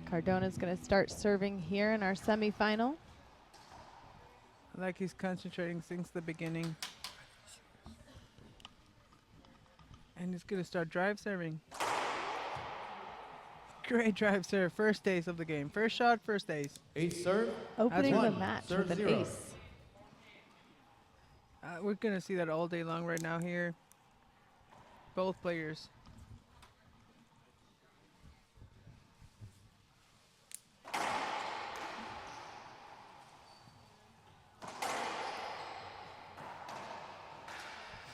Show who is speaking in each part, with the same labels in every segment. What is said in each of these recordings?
Speaker 1: Cardona's going to start serving here in our semifinal.
Speaker 2: Like he's concentrating since the beginning. And he's going to start drive serving. Great drive serve. First ace of the game. First shot, first ace.
Speaker 3: Ace serve.
Speaker 1: Opening the
Speaker 3: one.
Speaker 1: match
Speaker 3: Serve
Speaker 1: with an
Speaker 3: 0.
Speaker 1: ace.
Speaker 2: We're going to see that all day long right now here. Both players.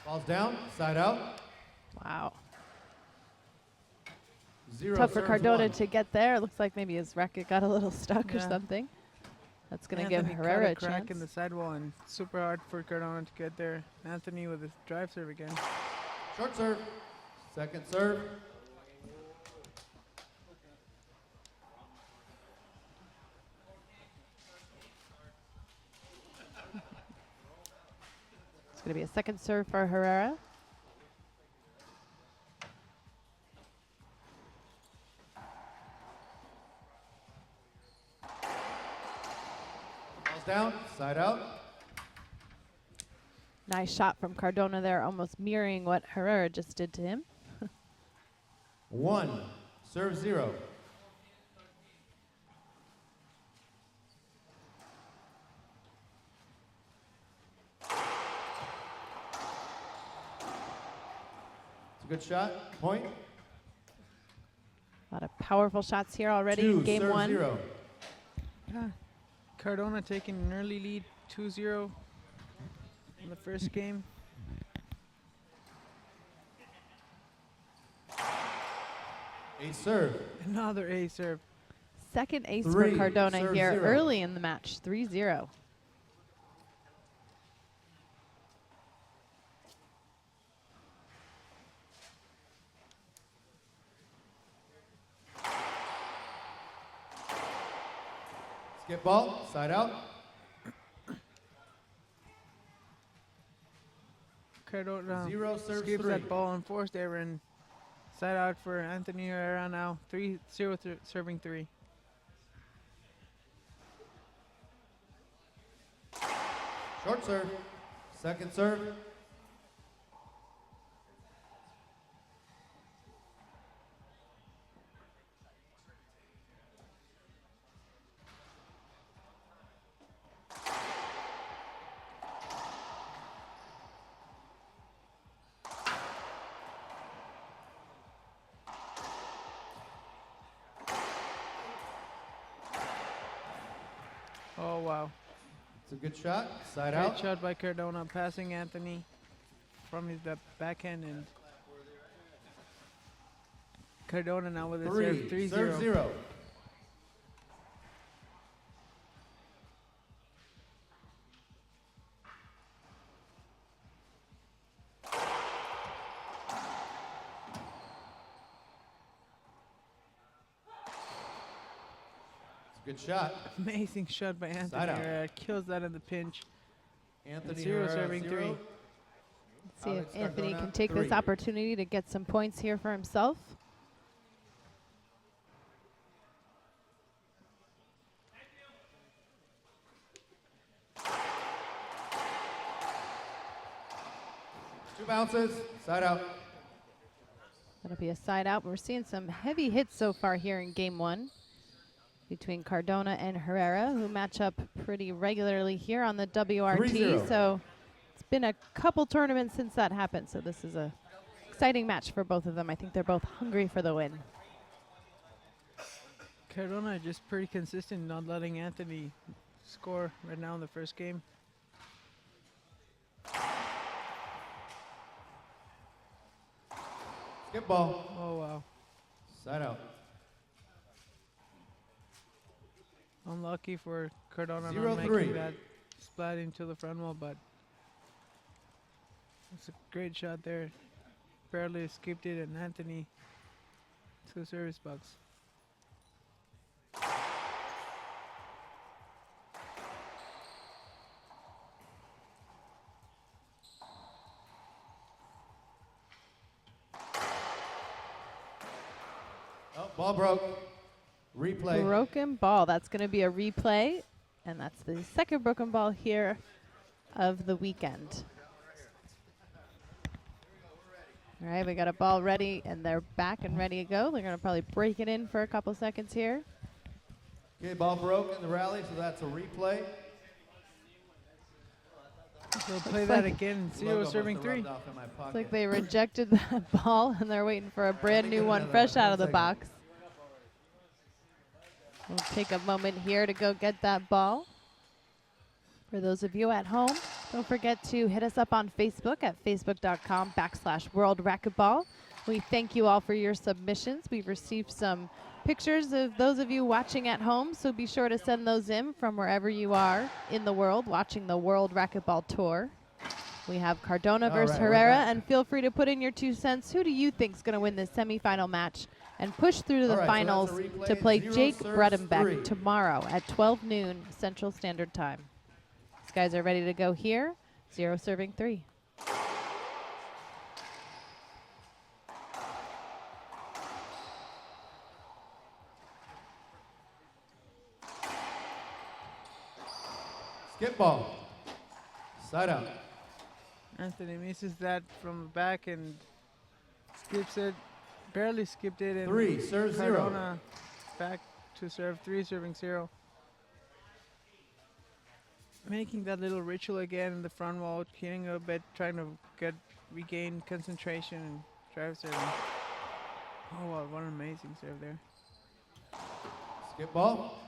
Speaker 3: Ball's down, side out.
Speaker 1: Wow.
Speaker 3: 0
Speaker 1: Tough for
Speaker 3: serves
Speaker 1: Cardona
Speaker 3: 1.
Speaker 1: to get there. Looks like maybe his racket got a little stuck or
Speaker 2: Yeah.
Speaker 1: something. That's going to give
Speaker 2: Anthony
Speaker 1: Herrera a
Speaker 2: cut a crack
Speaker 1: chance.
Speaker 2: in the sidewall, and super hard for Cardona to get there. Anthony with his drive serve again.
Speaker 3: Short serve. Second serve.
Speaker 1: It's going to be a second serve for Herrera.
Speaker 3: Ball's down, side out.
Speaker 1: Nice shot from Cardona there, almost mirroring what Herrera just did to him.
Speaker 3: 1. Serve 0. It's a good shot. Point.
Speaker 1: A lot of powerful shots here already
Speaker 3: 2.
Speaker 1: in game
Speaker 3: Serve
Speaker 1: 1.
Speaker 3: 0.
Speaker 2: Yeah. Cardona taking an early lead, 2-0 in the first game.
Speaker 3: Ace serve.
Speaker 2: Another ace serve.
Speaker 1: Second ace
Speaker 3: 3.
Speaker 1: for Cardona
Speaker 3: Serve
Speaker 1: here
Speaker 3: 0.
Speaker 1: early in the match, 3-0.
Speaker 3: Skip ball, side out.
Speaker 2: Cardona
Speaker 3: 0 serves
Speaker 2: skips
Speaker 3: 3.
Speaker 2: that ball and forced error, and side out for Anthony Herrera now. 3-0 serving 3.
Speaker 3: Short serve. Second serve.
Speaker 2: Oh, wow.
Speaker 3: It's a good shot. Side
Speaker 2: Great
Speaker 3: out.
Speaker 2: shot by Cardona, passing Anthony from his backhand, and Cardona now with a serve
Speaker 3: 3.
Speaker 2: 3-0.
Speaker 3: Serve 0. Good shot.
Speaker 2: Amazing shot by Anthony
Speaker 3: Side out.
Speaker 2: Herrera. Kills that in the pinch.
Speaker 3: Anthony
Speaker 2: 0
Speaker 3: Herrera,
Speaker 2: serving
Speaker 3: 0.
Speaker 2: 3.
Speaker 1: Let's see if
Speaker 3: Alex
Speaker 1: Anthony
Speaker 3: Cardona,
Speaker 1: can take
Speaker 3: 3.
Speaker 1: this opportunity to get some points here for himself.
Speaker 3: Two bounces. Side out.
Speaker 1: That'll be a side out. We're seeing some heavy hits so far here in game 1 between Cardona and Herrera, who match up pretty regularly here on the WRT.
Speaker 3: 3-0.
Speaker 1: So it's been a couple tournaments since that happened. So this is a exciting match for both of them. I think they're both hungry for the win.
Speaker 2: Cardona just pretty consistent, not letting Anthony score right now in the first game.
Speaker 3: Skip ball.
Speaker 2: Oh, wow.
Speaker 3: Side out.
Speaker 2: Unlucky for Cardona
Speaker 3: 0-3.
Speaker 2: not making that splat into the front wall, but it's a great shot there. Barely escaped it, and Anthony go service box.
Speaker 3: Oh, ball broke. Replay.
Speaker 1: Broken ball. That's going to be a replay. And that's the second broken ball here of the weekend. All right, we got a ball ready, and they're back and ready to go. They're going to probably break it in for a couple seconds here.
Speaker 3: Okay, ball broke in the rally, so that's a replay.
Speaker 2: So play that again. Zero
Speaker 3: Logo
Speaker 2: serving
Speaker 3: must have
Speaker 2: 3.
Speaker 3: rubbed off in my
Speaker 1: It's
Speaker 3: pocket.
Speaker 1: like they rejected that ball, and they're waiting for a brand new
Speaker 3: get
Speaker 1: one
Speaker 3: another
Speaker 1: fresh
Speaker 3: one.
Speaker 1: out of the
Speaker 3: 1 second.
Speaker 1: box. We'll take a moment here to go get that ball. For those of you at home, don't forget to hit us up on Facebook at facebook.com/World Racquetball. We thank you all for your submissions. We've received some pictures of those of you watching at home, so be sure to send those in from wherever you are in the world watching the World Racquetball Tour. We have Cardona
Speaker 3: All
Speaker 1: versus
Speaker 3: right, we're
Speaker 1: Herrera,
Speaker 3: back.
Speaker 1: and feel free to put in your 2 cents. Who do you think is going to win this semifinal match and push through to the
Speaker 3: All right, so that's a
Speaker 1: finals
Speaker 3: replay.
Speaker 1: to play
Speaker 3: 0
Speaker 1: Jake
Speaker 3: serves
Speaker 1: Bredenbeck
Speaker 3: 3.
Speaker 1: tomorrow at 12 noon Central Standard Time. These guys are ready to go here. 0 serving 3.
Speaker 3: Skip ball. Side out.
Speaker 2: Anthony misses that from the back and skips it. Barely skipped it. And
Speaker 3: 3 serves 0.
Speaker 2: Cardona back to serve 3, serving 0. Making that little ritual again in the front wall, hitting a bit, trying to regain concentration and drive serving. Oh wow, what an amazing serve there.
Speaker 3: Skip ball.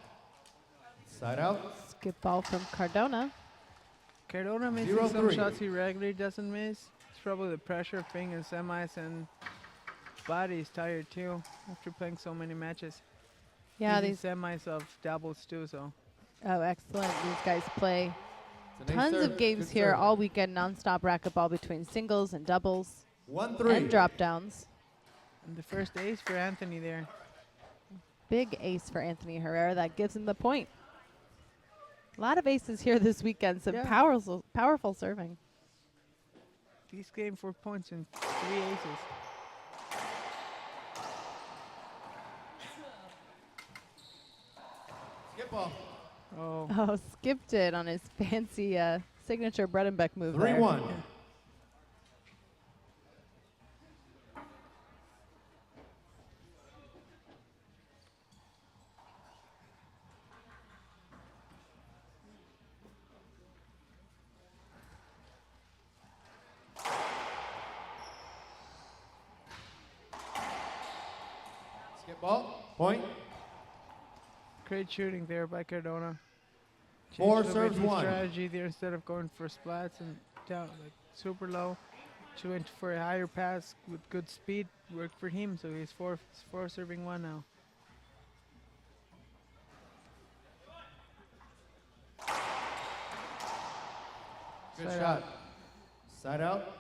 Speaker 3: Side out.
Speaker 1: Skip ball from Cardona.
Speaker 2: Cardona missing
Speaker 3: 0-3.
Speaker 2: some shots he regularly doesn't miss. It's probably the pressure of being in semis, and body is tired too after playing so many matches.
Speaker 1: Yeah,
Speaker 2: He's
Speaker 1: these.
Speaker 2: in semis of doubles too, so
Speaker 1: Oh, excellent. These guys play
Speaker 3: It's an ace
Speaker 1: tons
Speaker 3: serve.
Speaker 1: of games
Speaker 3: Good
Speaker 1: here
Speaker 3: serve.
Speaker 1: all weekend, nonstop racquetball between singles and doubles
Speaker 3: 1-3.
Speaker 1: and drop downs.
Speaker 2: and the first ace for Anthony there.
Speaker 1: Big ace for Anthony Herrera. That gives him the point. A lot of aces here this weekend. Some
Speaker 2: Yeah.
Speaker 1: powerful serving.
Speaker 2: He's game 4 points and 3 aces.
Speaker 3: Skip ball.
Speaker 2: Oh,
Speaker 1: Oh, skipped it on his fancy signature Bredenbeck move there.
Speaker 3: 3-1. Skip ball. Point.
Speaker 2: great shooting there by Cardona.
Speaker 3: 4
Speaker 2: Changed a bit
Speaker 3: serves
Speaker 2: his
Speaker 3: 1.
Speaker 2: strategy there. Instead of going for splats and down like super low, she went for a higher pass with good speed. Worked for him, so he's four serving 1 now.
Speaker 3: Good
Speaker 2: Side
Speaker 3: shot.
Speaker 2: out.
Speaker 3: Side out.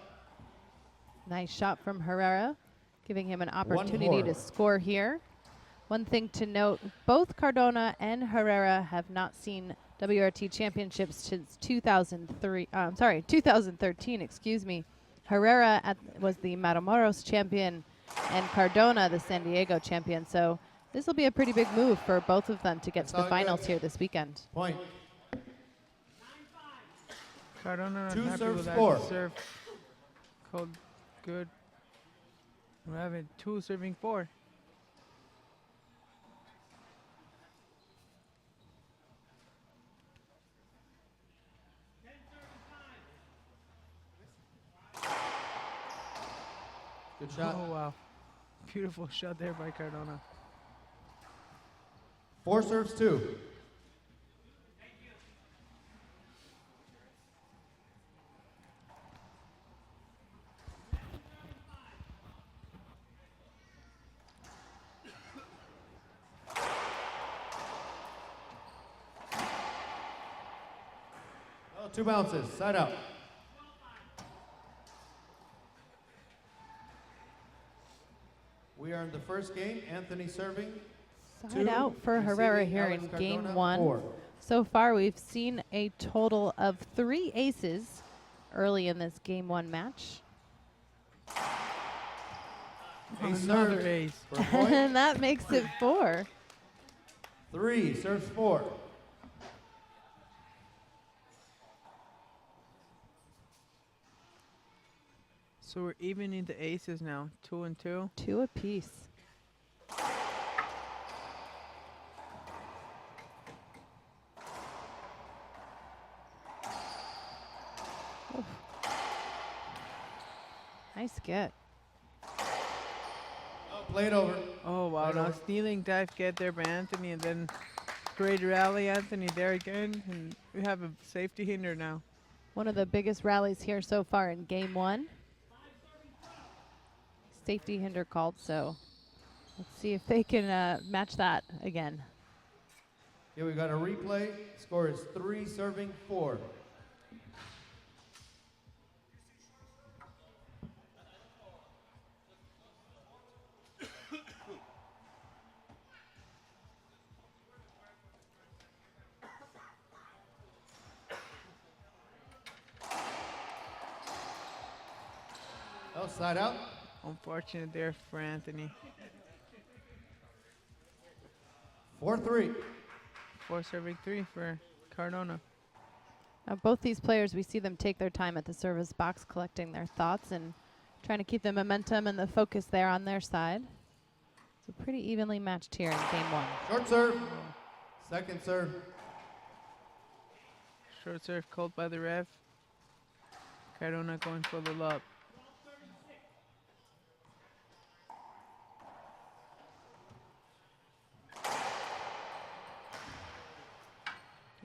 Speaker 1: Nice shot from Herrera, giving him an opportunity to
Speaker 3: 1-4.
Speaker 1: score here. One thing to note, both Cardona and Herrera have not seen WRT championships since 2013, excuse me. Herrera was the Matamoros champion and Cardona the San Diego champion. So this will be a pretty big move for both of them to get
Speaker 3: That's
Speaker 1: to the
Speaker 3: all
Speaker 1: finals
Speaker 3: good.
Speaker 1: here this weekend.
Speaker 3: Point.
Speaker 2: Cardona not
Speaker 3: 2
Speaker 2: happy
Speaker 3: serve
Speaker 2: with that
Speaker 3: score.
Speaker 2: serve. Called good. We're having 2 serving 4.
Speaker 3: Good shot.
Speaker 2: Oh wow, beautiful shot there by Cardona.
Speaker 3: 4 serves 2. Oh, 2 bounces. Side out. We are in the first game. Anthony serving.
Speaker 1: Side out for Herrera
Speaker 3: receiving
Speaker 1: here
Speaker 3: Alex
Speaker 1: in
Speaker 3: Cardona,
Speaker 1: game 1.
Speaker 3: 4.
Speaker 1: So far, we've seen a total of 3 aces early in this game 1 match.
Speaker 3: Ace
Speaker 2: Another
Speaker 3: served
Speaker 2: ace.
Speaker 3: for a point.
Speaker 1: And that makes it 4.
Speaker 3: 3 serves 4.
Speaker 2: So we're even in the aces now. 2 and 2.
Speaker 1: 2 apiece. Oof. Nice get.
Speaker 3: Oh, played over.
Speaker 2: Oh wow!
Speaker 3: Right
Speaker 2: Now
Speaker 3: over.
Speaker 2: stealing dive get there by Anthony, and then great rally Anthony there again, and we have a safety hinder now.
Speaker 1: One of the biggest rallies here so far in game 1. Safety hinder called, so let's see if they can match that again.
Speaker 3: Here we got a replay. Score is 3 serving 4. Oh, side out.
Speaker 2: Unfortunate there for Anthony.
Speaker 3: 4-3.
Speaker 2: 4 serving 3 for Cardona.
Speaker 1: Now both these players, we see them take their time at the service box, collecting their thoughts and trying to keep the momentum and the focus there on their side. So pretty evenly matched here in game 1.
Speaker 3: Short serve. Second serve.
Speaker 2: Short serve called by the ref. Cardona going for the lob.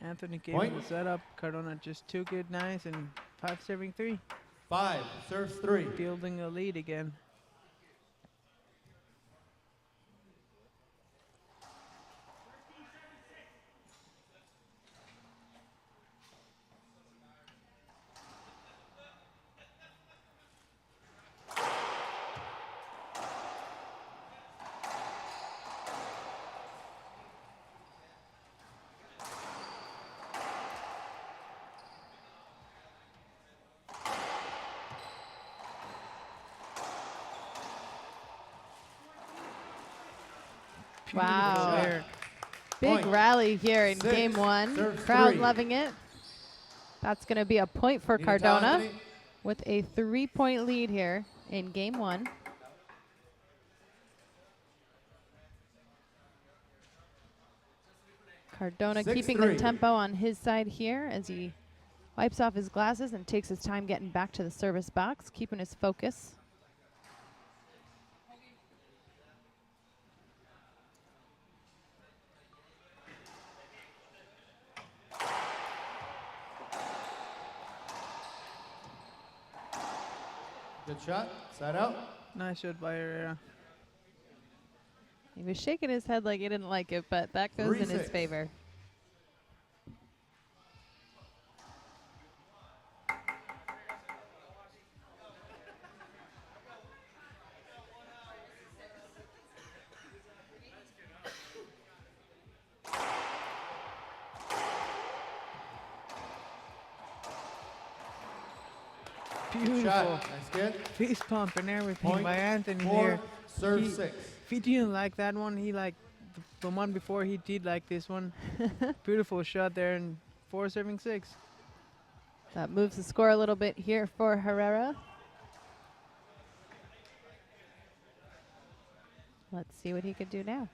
Speaker 2: Anthony gave
Speaker 3: Point.
Speaker 2: him the setup. Cardona just took it nice and 5 serving 3.
Speaker 3: 5 serves 3.
Speaker 2: Building a lead again.
Speaker 1: Wow.
Speaker 2: Beautiful there.
Speaker 1: Big
Speaker 3: Point.
Speaker 1: rally here in
Speaker 3: 6
Speaker 1: game 1.
Speaker 3: serves
Speaker 1: Crowd
Speaker 3: 3.
Speaker 1: loving it. That's going to be a point for
Speaker 3: Need a tie,
Speaker 1: Cardona
Speaker 3: Anthony.
Speaker 1: with a 3-point lead here in game 1. Cardona keeping the
Speaker 3: 6-3.
Speaker 1: tempo on his side here as he wipes off his glasses and takes his time getting back to the service box, keeping his focus.
Speaker 3: Good shot. Side out.
Speaker 2: Nice shot by Herrera.
Speaker 1: He was shaking his head like he didn't like it, but that goes in his
Speaker 3: 3-6.
Speaker 1: favor.
Speaker 3: Good
Speaker 2: Beautiful.
Speaker 3: shot. Nice get.
Speaker 2: Fist pump and everything
Speaker 3: Point.
Speaker 2: by Anthony
Speaker 3: 4
Speaker 2: here.
Speaker 3: serve
Speaker 2: He-
Speaker 3: 6.
Speaker 2: If he didn't like that one, he liked the one before. He did like this one. Beautiful shot there, and 4 serving 6.
Speaker 1: That moves the score a little bit here for Herrera. Let's see what he could do now.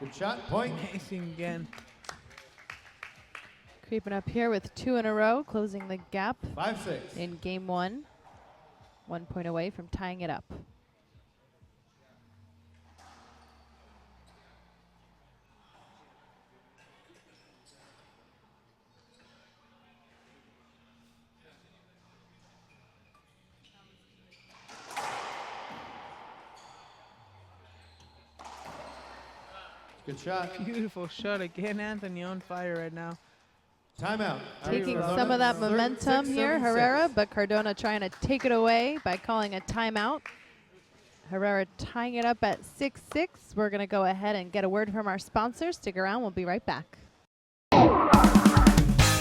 Speaker 3: Good shot. Point.
Speaker 2: Amazing again.
Speaker 1: Creeping up here with 2 in a row, closing the gap
Speaker 3: 5-6.
Speaker 1: in game 1. 1 point away from tying it up.
Speaker 3: Good shot.
Speaker 2: Beautiful shot again. Anthony on fire right now.
Speaker 3: Timeout.
Speaker 1: Taking
Speaker 3: Cardona.
Speaker 1: some of that
Speaker 3: Six,
Speaker 1: momentum here,
Speaker 3: serving
Speaker 1: Herrera,
Speaker 3: six.
Speaker 1: but Cardona trying to take it away by calling a timeout. Herrera tying it up at 6-6. We're going to go ahead and get a word from our sponsors. Stick around. We'll be right back.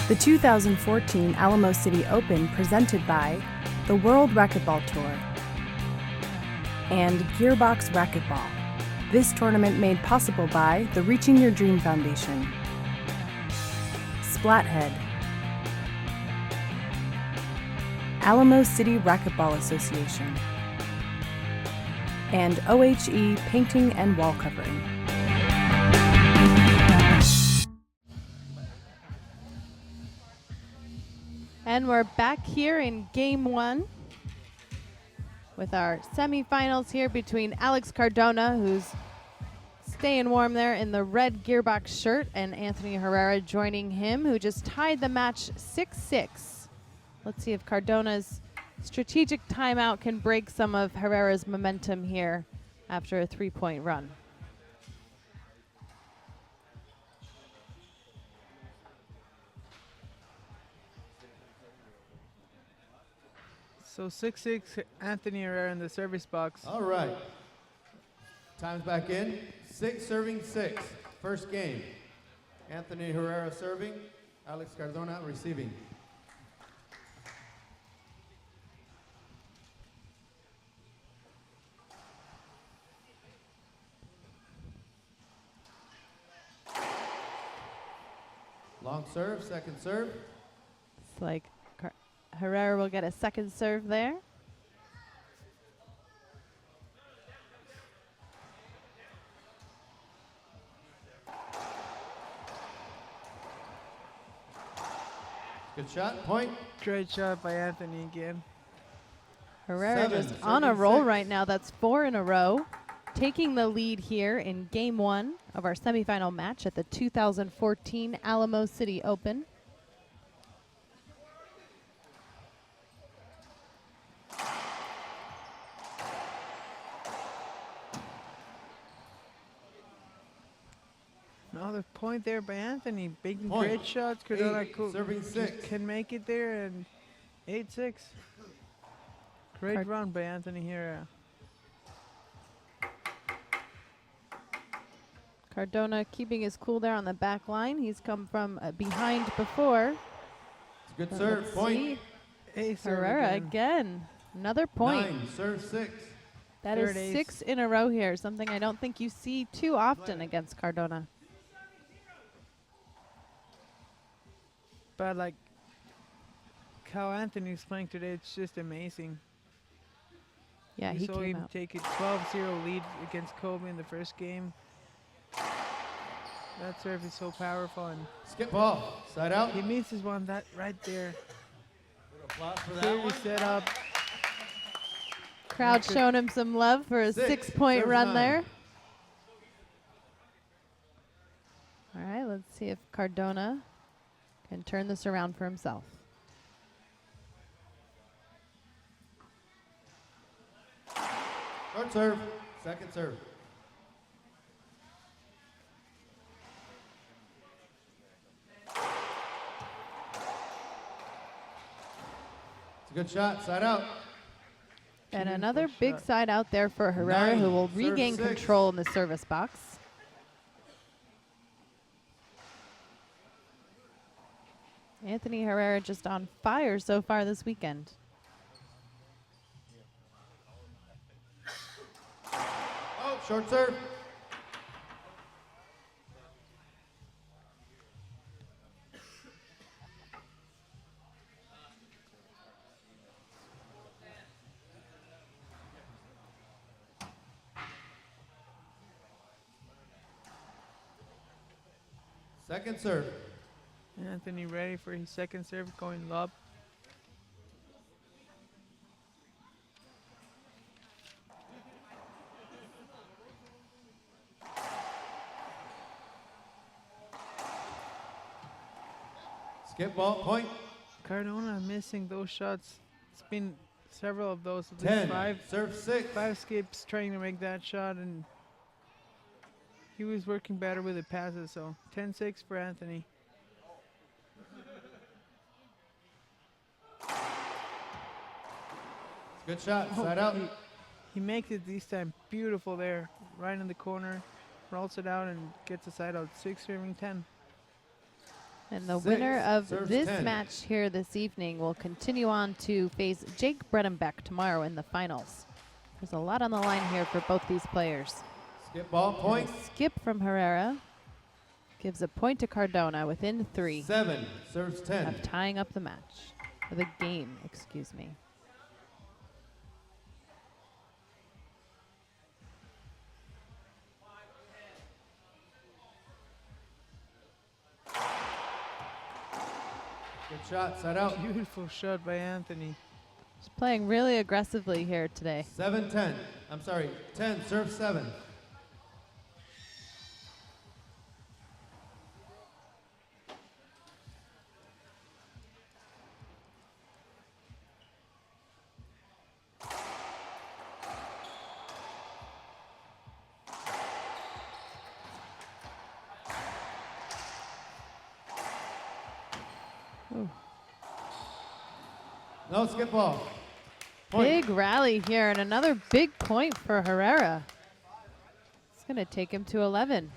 Speaker 4: The 2014 Alamo City Open presented by the World Racquetball Tour and Gearbox Racquetball. This tournament made possible by the Reaching Your Dream Foundation, Splathead, Alamo City Racquetball Association, and OHE Painting and Wall Covering.
Speaker 1: And we're back here in game one with our semifinals here between Alex Cardona, who's staying warm there in the red Gearbox shirt, and Anthony Herrera joining him, who just tied the match 6-6. Let's see if Cardona's strategic timeout can break some of Herrera's momentum here after a 3-point run.
Speaker 2: So 6-6, Anthony Herrera in the service box.
Speaker 3: All right. Time's back in. 6 serving 6. First game. Anthony Herrera serving. Alex Cardona receiving. Long serve, second serve.
Speaker 1: It's like Herrera will get a second serve there.
Speaker 3: Good shot, point.
Speaker 2: Great shot by Anthony again.
Speaker 1: Herrera
Speaker 3: 7,
Speaker 1: just on a
Speaker 3: serving
Speaker 1: roll
Speaker 3: 6.
Speaker 1: right now. That's 4 in a row. Taking the lead here in game one of our semifinal match at the 2014 Alamo City Open.
Speaker 2: Another point there by Anthony. Big
Speaker 3: Point.
Speaker 2: great shots. Cardona
Speaker 3: 8, serving 6.
Speaker 2: can make it there, and 8-6. Great run by Anthony Herrera.
Speaker 1: Cardona keeping his cool there on the back line. He's come from behind before.
Speaker 3: It's a good
Speaker 1: But
Speaker 3: serve,
Speaker 1: let's
Speaker 3: point.
Speaker 1: see.
Speaker 2: Ace serve
Speaker 1: Herrera
Speaker 2: again.
Speaker 1: again. Another point.
Speaker 3: 9, serve 6.
Speaker 1: That is
Speaker 2: Third ace.
Speaker 1: 6 in a row here, something I don't think you see too often against Cardona.
Speaker 2: But like how Anthony's playing today, it's just amazing.
Speaker 1: Yeah,
Speaker 2: You
Speaker 1: he
Speaker 2: saw
Speaker 1: came
Speaker 2: him
Speaker 1: out.
Speaker 2: take a 12-0 lead against Kobe in the first game. That serve is so powerful, and
Speaker 3: Skip ball, side out.
Speaker 2: he misses one that right there.
Speaker 3: Applause for that
Speaker 2: Clearly
Speaker 3: one.
Speaker 2: set up.
Speaker 1: Crowd
Speaker 2: Good.
Speaker 1: showing him some love for a
Speaker 3: 6,
Speaker 1: 6-point
Speaker 3: serve
Speaker 1: run
Speaker 3: 9.
Speaker 1: there. All right, let's see if Cardona can turn this around for himself.
Speaker 3: Short serve, second serve. It's a good shot, side out.
Speaker 1: And
Speaker 2: Beautiful
Speaker 1: another big
Speaker 2: shot.
Speaker 1: side out there for Herrera,
Speaker 3: 9,
Speaker 1: who will
Speaker 3: serve
Speaker 1: regain
Speaker 3: 6.
Speaker 1: control in the service box. Anthony Herrera just on fire so far this weekend.
Speaker 3: Oh, short serve. Second serve.
Speaker 2: Anthony ready for his second serve, going lob.
Speaker 3: Skip ball, point.
Speaker 2: Cardona missing those shots. It's been several of those. At least
Speaker 3: 10,
Speaker 2: five
Speaker 3: serve 6.
Speaker 2: skips trying to make that shot, and he was working better with the passes. So 10-6 for Anthony.
Speaker 3: Good shot.
Speaker 2: Oh,
Speaker 3: Side out.
Speaker 2: He makes it this time beautiful there, right in the corner, rolls it out and gets a side out. 6 serving 10.
Speaker 1: And the
Speaker 3: 6
Speaker 1: winner of
Speaker 3: serves
Speaker 1: this
Speaker 3: 10.
Speaker 1: match here this evening will continue on to face Jake Bredenbeck tomorrow in the finals. There's a lot on the line here for both these players.
Speaker 3: Skip ball. Point.
Speaker 1: Skip from Herrera gives a point to Cardona within 3
Speaker 3: 7 serves 10.
Speaker 1: of tying up the match. Or the game, excuse me.
Speaker 3: Good shot. Side out.
Speaker 2: Beautiful shot by Anthony.
Speaker 1: He's playing really aggressively here today.
Speaker 3: 7-10. I'm sorry. 10 serves 7.
Speaker 1: Ooh.
Speaker 3: No skip ball. Point.
Speaker 1: Big rally here and another big point for Herrera. It's going to take him to 11.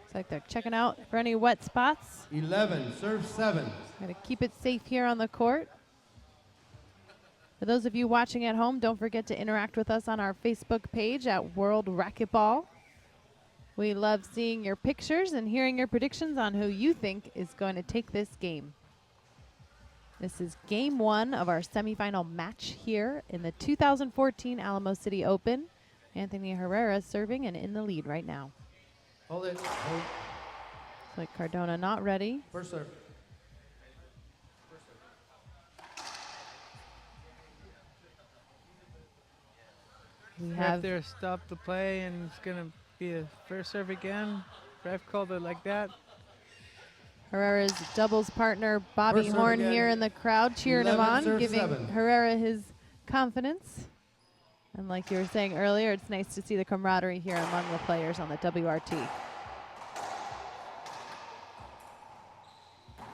Speaker 1: Looks like they're checking out for any wet spots.
Speaker 3: 11 serves 7.
Speaker 1: Got to keep it safe here on the court. For those of you watching at home, don't forget to interact with us on our Facebook page at World Racquetball. We love seeing your pictures and hearing your predictions on who you think is going to take this game. This is game 1 of our semifinal match here in the 2014 Alamo City Open. Anthony Herrera serving and in the lead right now.
Speaker 3: Hold it. Hold.
Speaker 1: Looks like Cardona not ready.
Speaker 3: First serve.
Speaker 1: We
Speaker 2: Ref
Speaker 1: have
Speaker 2: there stopped the play, and it's going to be a first serve again. Ref called it like that.
Speaker 1: Herrera's doubles partner Bobby
Speaker 3: First serve
Speaker 1: Horn
Speaker 3: again.
Speaker 1: here in the crowd cheering him
Speaker 3: 11
Speaker 1: on,
Speaker 3: serve
Speaker 1: giving
Speaker 3: 7.
Speaker 1: Herrera his confidence. And like you were saying earlier, it's nice to see the camaraderie here among the players on the WRT.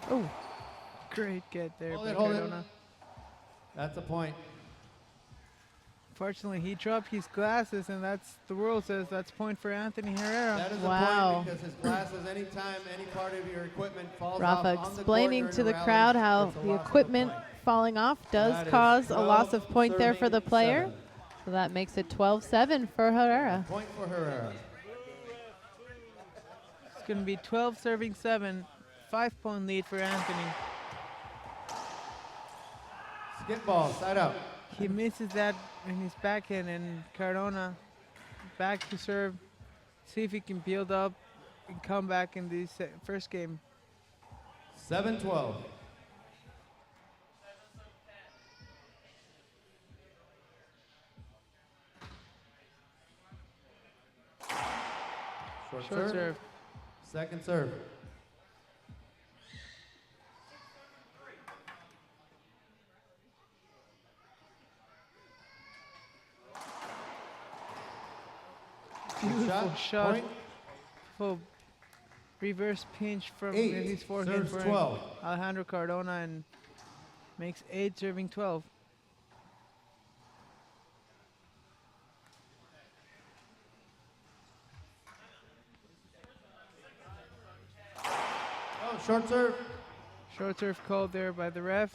Speaker 1: Oh,
Speaker 2: Great get there
Speaker 3: Hold
Speaker 2: by
Speaker 3: it, hold it.
Speaker 2: Cardona.
Speaker 3: That's a point.
Speaker 2: Fortunately, he dropped his glasses, and that's the rule says that's point for Anthony Herrera.
Speaker 3: That is
Speaker 1: Wow.
Speaker 3: a point because his glasses, anytime any part of your equipment falls
Speaker 1: Rafa
Speaker 3: off on the
Speaker 1: explaining
Speaker 3: court
Speaker 1: to the
Speaker 3: during a
Speaker 1: crowd
Speaker 3: rally,
Speaker 1: how
Speaker 3: it's a
Speaker 1: the
Speaker 3: loss of a
Speaker 1: equipment
Speaker 3: point.
Speaker 1: falling off does
Speaker 3: That is
Speaker 1: cause a
Speaker 3: 12
Speaker 1: loss of point there for the
Speaker 3: serving
Speaker 1: player.
Speaker 3: 7.
Speaker 1: So that makes it 12-7 for Herrera.
Speaker 3: Point for Herrera.
Speaker 2: It's going to be 12 serving 7, 5-point lead for Anthony.
Speaker 3: Skip ball, side out.
Speaker 2: He misses that in his backhand, and Cardona back to serve. See if he can build up and come back in the first game.
Speaker 3: 7-12.
Speaker 2: Short serve.
Speaker 3: Second serve. Good
Speaker 2: Beautiful shot.
Speaker 3: Point.
Speaker 2: Full reverse pinch from
Speaker 3: 8
Speaker 2: his forehand
Speaker 3: serves
Speaker 2: for
Speaker 3: 12.
Speaker 2: Alejandro Cardona, and makes 8 serving 12.
Speaker 3: Oh, short serve.
Speaker 2: Short serve called there by the ref.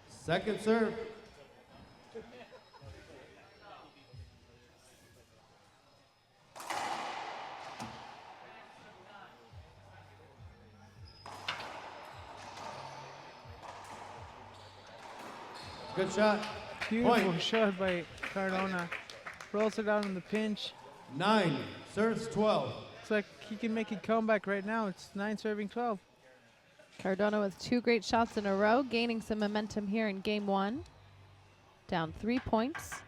Speaker 3: Second serve. Good shot.
Speaker 2: Beautiful
Speaker 3: Point.
Speaker 2: shot by Cardona. Rolls it out on the pinch.
Speaker 3: 9 serves 12.
Speaker 2: Looks like he can make a comeback right now. It's 9 serving 12.
Speaker 1: Cardona with 2 great shots in a row, gaining some momentum here in game 1. Down 3 points.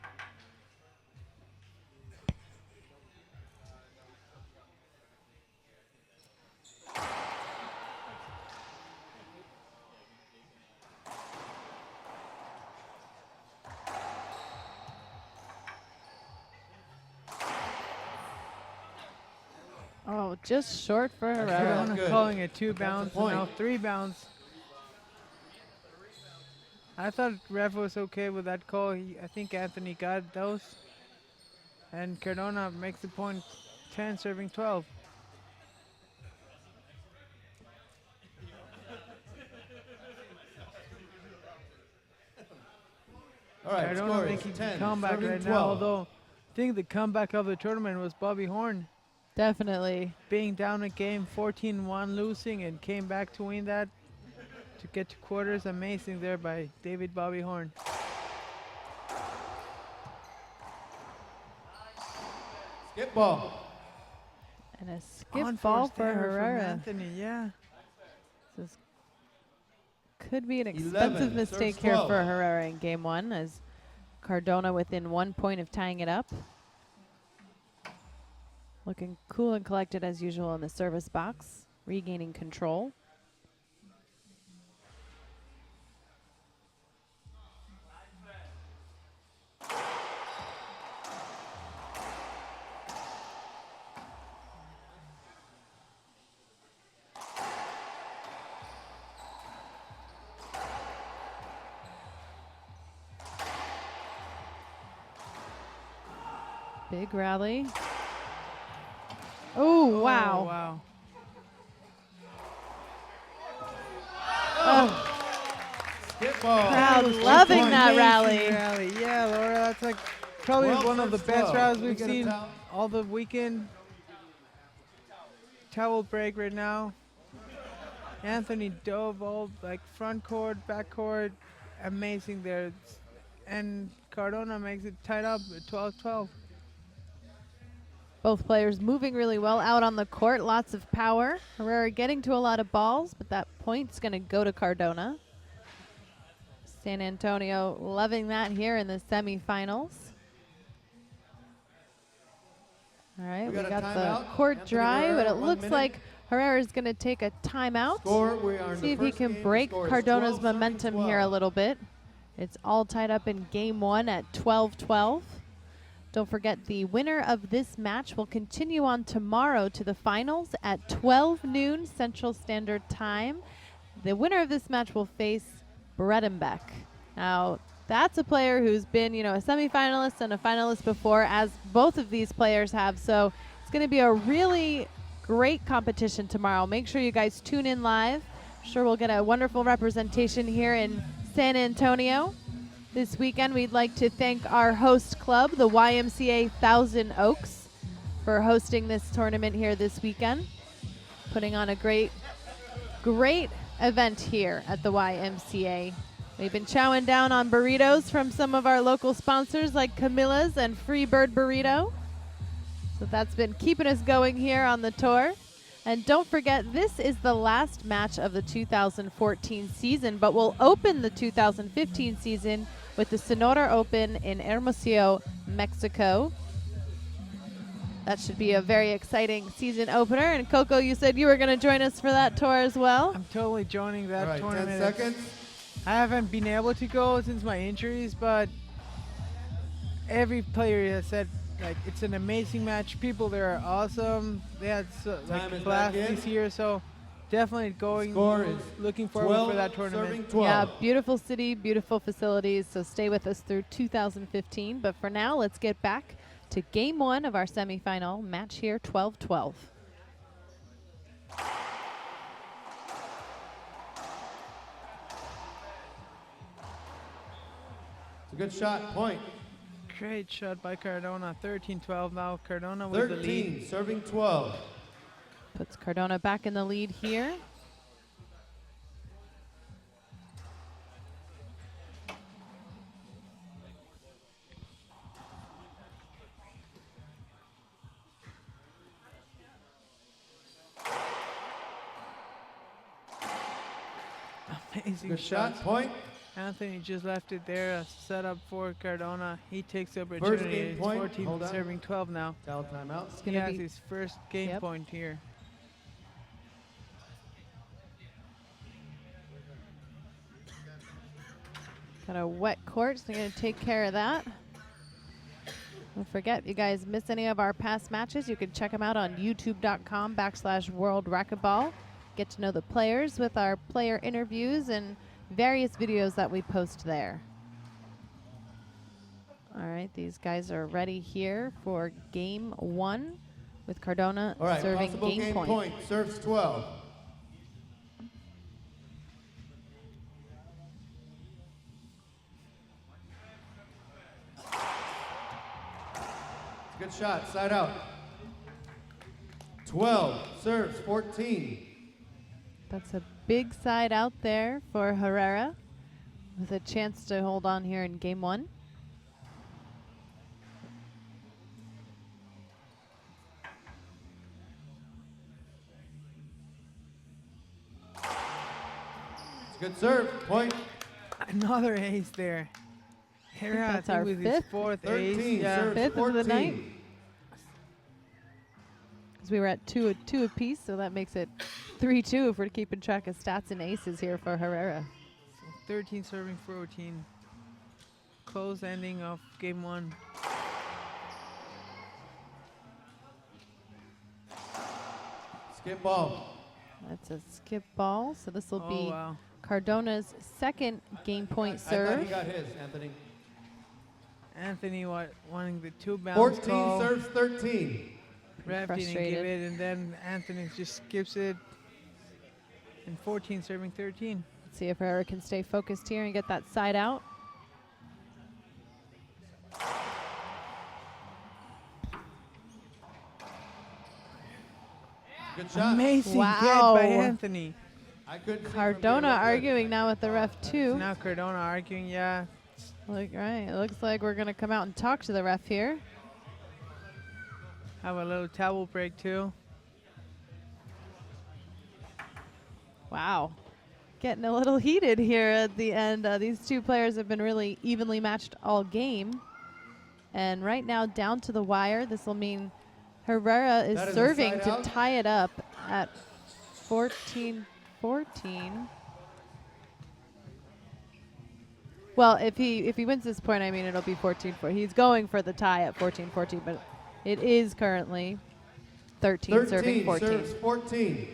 Speaker 1: Oh, just short for Herrera.
Speaker 3: That's
Speaker 2: Cardona
Speaker 3: good.
Speaker 2: calling it 2
Speaker 3: That's a
Speaker 2: bounce,
Speaker 3: point.
Speaker 2: now 3 bounce. I thought ref was okay with that call. I think Anthony got those. And Cardona makes the point 10, serving 12.
Speaker 3: All right,
Speaker 2: Cardona
Speaker 3: score is
Speaker 2: making
Speaker 3: 10,
Speaker 2: a comeback
Speaker 3: serving
Speaker 2: right
Speaker 3: 12.
Speaker 2: now, although I think the comeback of the tournament was Bobby Horn
Speaker 1: Definitely.
Speaker 2: being down a game 14-1 losing and came back to win that to get to quarters. Amazing there by David Bobby Horn.
Speaker 3: Skip ball.
Speaker 1: And a skip
Speaker 2: Unforced
Speaker 1: ball for
Speaker 2: error from
Speaker 1: Herrera.
Speaker 2: Anthony, yeah.
Speaker 1: This could be an
Speaker 3: 11,
Speaker 1: expensive mistake
Speaker 3: serves
Speaker 1: here
Speaker 3: 12.
Speaker 1: for Herrera in game one, as Cardona within 1 point of tying it up. Looking cool and collected as usual in the service box, regaining control. Big rally. Oh, wow.
Speaker 2: Wow.
Speaker 3: Skip ball.
Speaker 1: Crowd
Speaker 2: was
Speaker 1: loving
Speaker 3: point.
Speaker 1: that
Speaker 2: Amazing
Speaker 1: rally.
Speaker 2: Yeah, Laura, that's like probably
Speaker 3: 12
Speaker 2: one of the
Speaker 3: serves
Speaker 2: best
Speaker 3: 12.
Speaker 2: rallies
Speaker 3: We
Speaker 2: we've
Speaker 3: get a
Speaker 2: seen
Speaker 3: towel.
Speaker 2: all the weekend. Towel break right now. Anthony dove all like front court, back court. Amazing there. And Cardona makes it tied up at 12-12.
Speaker 1: Both players moving really well out on the court. Lots of power. Herrera getting to a lot of balls, but that point's going to go to Cardona. San Antonio loving that here in the semifinals. All right,
Speaker 3: We
Speaker 1: we
Speaker 3: got a
Speaker 1: got the
Speaker 3: timeout.
Speaker 1: court
Speaker 3: Anthony
Speaker 1: dry,
Speaker 3: Herrera,
Speaker 1: but it
Speaker 3: 1
Speaker 1: looks
Speaker 3: minute.
Speaker 1: like Herrera's going to take a timeout.
Speaker 3: Score, we are in
Speaker 1: See
Speaker 3: the
Speaker 1: if he
Speaker 3: first
Speaker 1: can
Speaker 3: game. The
Speaker 1: break
Speaker 3: score is
Speaker 1: Cardona's
Speaker 3: 12, serving
Speaker 1: momentum here a
Speaker 3: 12.
Speaker 1: little bit. It's all tied up in game one at 12-12. Don't forget, the winner of this match will continue on tomorrow to the finals at 12 noon Central Standard Time. The winner of this match will face Bredenbeck. Now, that's a player who's been, a semifinalist and a finalist before, as both of these players have. So it's going to be a really great competition tomorrow. Make sure you guys tune in live. I'm sure we'll get a wonderful representation here in San Antonio. This weekend, we'd like to thank our host club, the YMCA Thousand Oaks, for hosting this tournament here this weekend. Putting on a great event here at the YMCA. We've been chowing down on burritos from some of our local sponsors like Camilla's and Freebird Burrito. So that's been keeping us going here on the tour. And don't forget, this is the last match of the 2014 season, but we'll open the 2015 season with the Sonora Open in Hermosillo, Mexico. That should be a very exciting season opener. And Coco, you said you were going to join us for that tour as well.
Speaker 2: I'm totally joining that
Speaker 3: All right, 10
Speaker 2: tournament.
Speaker 3: seconds.
Speaker 2: I haven't been able to go since my injuries, but every player has said like it's an amazing match. People there are awesome. They had
Speaker 3: Time is
Speaker 2: a blast
Speaker 3: back in.
Speaker 2: this year, so definitely going.
Speaker 3: Score is
Speaker 2: Looking forward
Speaker 3: 12,
Speaker 2: for that tournament.
Speaker 3: serving 12.
Speaker 1: Yeah, beautiful city, beautiful facilities. So stay with us through 2015. But for now, let's get back to game one of our semifinal match here, 12-12.
Speaker 3: It's a good shot. Point.
Speaker 2: Great shot by Cardona. 13-12 now. Cardona with the lead.
Speaker 3: 13, serving 12.
Speaker 1: Puts Cardona back in the lead here.
Speaker 2: Amazing
Speaker 3: Good
Speaker 2: shot.
Speaker 3: shot. Point.
Speaker 2: Anthony just left it there. A setup for Cardona. He takes the
Speaker 3: First
Speaker 2: opportunity.
Speaker 3: game
Speaker 2: It's
Speaker 3: point.
Speaker 2: 14
Speaker 3: Hold on.
Speaker 2: serving 12 now.
Speaker 3: Towel timeout.
Speaker 1: It's
Speaker 2: He
Speaker 1: going
Speaker 2: has
Speaker 1: to be
Speaker 2: his first game
Speaker 1: Yep.
Speaker 2: point here.
Speaker 1: got a wet court, so they're going to take care of that. Don't forget, if you guys miss any of our past matches, you can check them out on youtube.com/World Racquetball. Get to know the players with our player interviews and various videos that we post there. All right, these guys are ready here for game 1 with Cardona
Speaker 3: All right,
Speaker 1: serving
Speaker 3: possible
Speaker 1: game point.
Speaker 3: Serves 12. Good shot, side out. 12, serves 14.
Speaker 1: That's a big side out there for Herrera with a chance to hold on here in game 1.
Speaker 3: It's a good serve, point.
Speaker 2: Another ace there. Herrera,
Speaker 1: that's our
Speaker 2: with his
Speaker 1: fifth.
Speaker 2: 4th
Speaker 3: 13,
Speaker 2: ace. Yeah.
Speaker 3: serves
Speaker 1: Fifth of
Speaker 3: 14.
Speaker 1: the night. Because we were at two apiece, so that makes it 3-2 if we're keeping track of stats and aces here for Herrera.
Speaker 2: So 13 serving 14. Close ending of game 1.
Speaker 3: Skip ball.
Speaker 1: That's a skip ball, so this will
Speaker 2: Oh,
Speaker 1: be
Speaker 2: wow.
Speaker 1: Cardona's second game point
Speaker 3: I thought
Speaker 1: serve.
Speaker 3: he got his, Anthony.
Speaker 2: Anthony wanting the 2 bounce
Speaker 3: 14,
Speaker 2: call.
Speaker 3: serves 13.
Speaker 2: Ref didn't give
Speaker 1: frustrated.
Speaker 2: it, and then Anthony just skips it. And 14 serving 13.
Speaker 1: Let's see if Herrera can stay focused here and get that side out.
Speaker 3: Good shot.
Speaker 2: Amazing
Speaker 1: Wow.
Speaker 2: get by Anthony.
Speaker 3: I couldn't see from
Speaker 1: Cardona
Speaker 3: here, but good.
Speaker 1: arguing now with the ref too.
Speaker 2: Now Cardona arguing, yeah.
Speaker 1: Right, it looks like we're gonna come out and talk to the ref here.
Speaker 2: Have a little towel break too.
Speaker 1: Wow. Getting a little heated here at the end. These two players have been really evenly matched all game. And right now down to the wire. This will mean Herrera is
Speaker 3: That is a
Speaker 1: serving
Speaker 3: side
Speaker 1: to
Speaker 3: out.
Speaker 1: tie it up at 14-14. Well, if he wins this point, I mean, it'll be 14-4. He's going for the tie at 14-14, but it is currently 13 serving 14.
Speaker 3: Serves 14.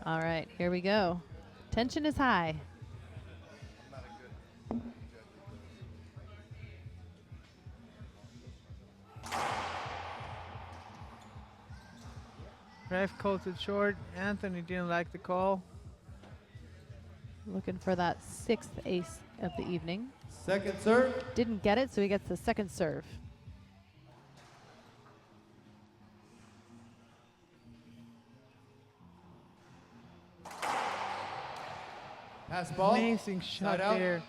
Speaker 1: All right, here we go. Tension is high.
Speaker 2: Ref called it short. Anthony didn't like the call.
Speaker 1: Looking for that 6th ace of the evening.
Speaker 3: Second serve.
Speaker 1: Didn't get it, so he gets the second serve.
Speaker 3: Pass ball.
Speaker 2: Amazing shot
Speaker 3: Side out.
Speaker 2: there.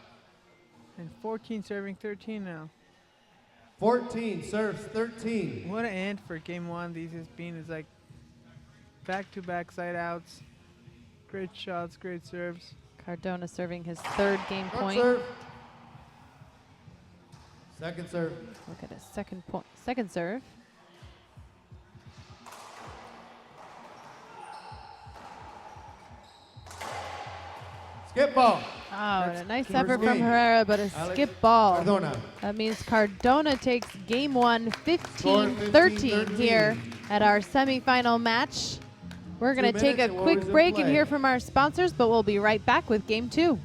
Speaker 2: And 14 serving 13 now.
Speaker 3: 14, serves 13.
Speaker 2: What an end for game 1. These has been is like back-to-back side outs. Great shots, great serves.
Speaker 1: Cardona serving his 3rd game
Speaker 3: Short
Speaker 1: point.
Speaker 3: serve. Second serve.
Speaker 1: Look at his second serve.
Speaker 3: Skip ball.
Speaker 1: Oh, and a nice
Speaker 3: first
Speaker 1: effort from
Speaker 3: game.
Speaker 1: Herrera, but a
Speaker 3: Alex
Speaker 1: skip ball.
Speaker 3: Cardona.
Speaker 1: That means Cardona takes game 1
Speaker 3: Score
Speaker 1: 15-13
Speaker 3: 15-13.
Speaker 1: here at our semifinal match. We're going
Speaker 3: 2
Speaker 1: to take a
Speaker 3: minutes and
Speaker 1: quick
Speaker 3: Warriors in
Speaker 1: break and
Speaker 3: play.
Speaker 1: hear from our sponsors, but we'll be right back with game 2.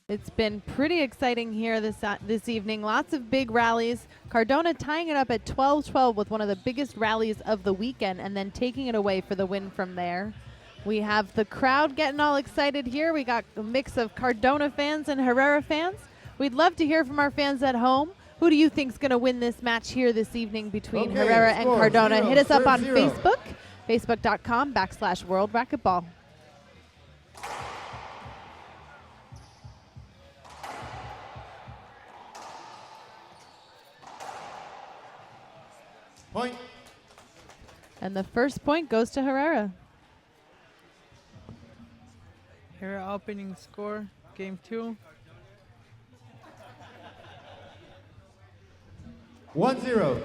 Speaker 1: It's been pretty exciting here this evening. Lots of big rallies. Cardona tying it up at 12-12 with one of the biggest rallies of the weekend and then taking it away for the win from there. We have the crowd getting all excited here. We got a mix of Cardona fans and Herrera fans. We'd love to hear from our fans at home. Who do you think is going to win this match here this evening between
Speaker 3: Okay,
Speaker 1: Herrera and
Speaker 3: score,
Speaker 1: Cardona?
Speaker 3: 0,
Speaker 1: Hit us up
Speaker 3: serve
Speaker 1: on
Speaker 3: 0.
Speaker 1: Facebook, facebook.com/World Racquetball.
Speaker 3: Point.
Speaker 1: And the first point goes to Herrera.
Speaker 2: Here, opening score, game 2.
Speaker 3: 1-0.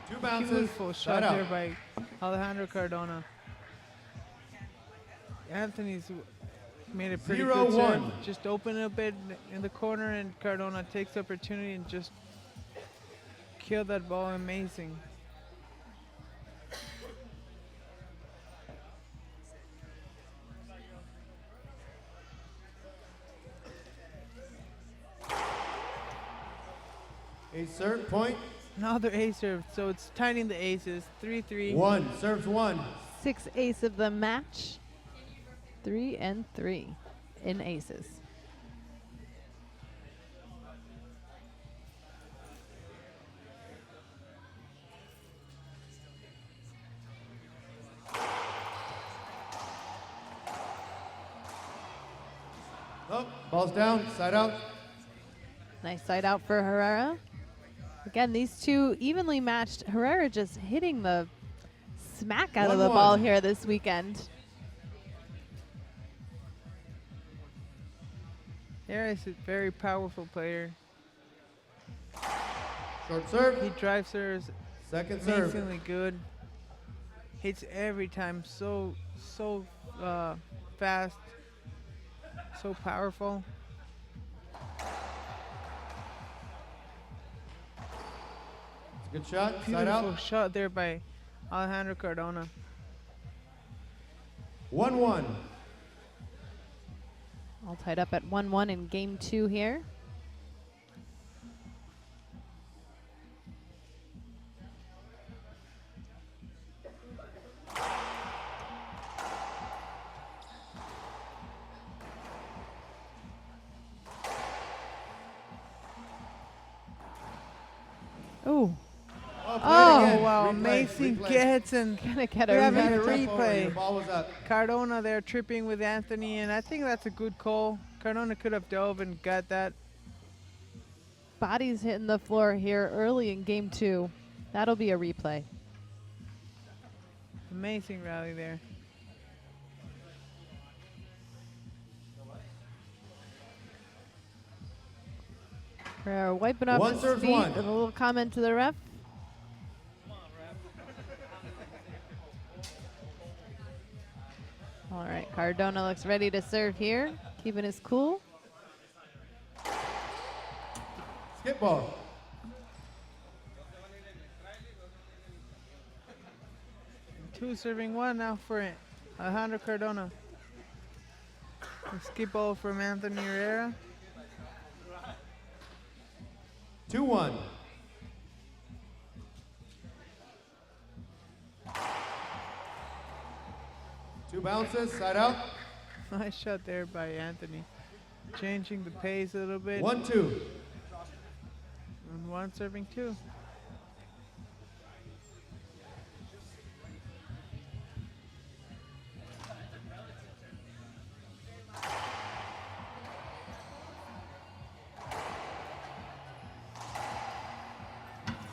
Speaker 3: Two bounces.
Speaker 2: Beautiful shot
Speaker 3: side out.
Speaker 2: there by Alejandro Cardona. Anthony's made a pretty good serve.
Speaker 3: 0-1.
Speaker 2: Just open a bit in the corner, and Cardona takes the opportunity and just killed that ball. Amazing.
Speaker 3: Ace serve. Point.
Speaker 2: Another ace serve, so it's tying the aces. 3-3.
Speaker 3: 1. Serves 1.
Speaker 1: 6th ace of the match. 3 and 3 in aces.
Speaker 3: Oh, ball's down. Side out.
Speaker 1: Nice side out for Herrera. Again, these two evenly matched. Herrera just hitting the smack out of the
Speaker 3: 1-1.
Speaker 1: ball here this weekend.
Speaker 2: Harris is a very powerful player.
Speaker 3: Short serve.
Speaker 2: He drives serves
Speaker 3: Second serve.
Speaker 2: amazingly good. Hits every time, so fast, so powerful.
Speaker 3: It's a good shot. Side
Speaker 2: Beautiful
Speaker 3: out.
Speaker 2: shot there by Alejandro Cardona.
Speaker 3: 1-1.
Speaker 1: All tied up at 1-1 in game 2 here. Ooh,
Speaker 3: Oh, play it
Speaker 1: Oh,
Speaker 3: again.
Speaker 2: Wow,
Speaker 3: Replay,
Speaker 2: amazing
Speaker 3: replay.
Speaker 2: gets, and
Speaker 1: gonna get
Speaker 2: We're
Speaker 1: a
Speaker 2: having
Speaker 1: re-
Speaker 2: a
Speaker 3: Jump over,
Speaker 2: replay.
Speaker 3: Your ball was up.
Speaker 2: Cardona there tripping with Anthony, and I think that's a good call. Cardona could have dove and got that.
Speaker 1: bodies hitting the floor here early in game 2. That'll be a replay.
Speaker 2: Amazing rally there.
Speaker 1: Herrera wiping up
Speaker 3: One
Speaker 1: his
Speaker 3: serves
Speaker 1: feet
Speaker 3: one.
Speaker 1: with a little comment to the ref. All right, Cardona looks ready to serve here, keeping his cool.
Speaker 3: Skip ball.
Speaker 2: Two serving one now for Alejandro Cardona. A skip ball from Anthony Herrera.
Speaker 3: 2-1. Two bounces. Side out.
Speaker 2: Nice shot there by Anthony. Changing the pace a little bit.
Speaker 3: 1-2.
Speaker 2: And one serving two.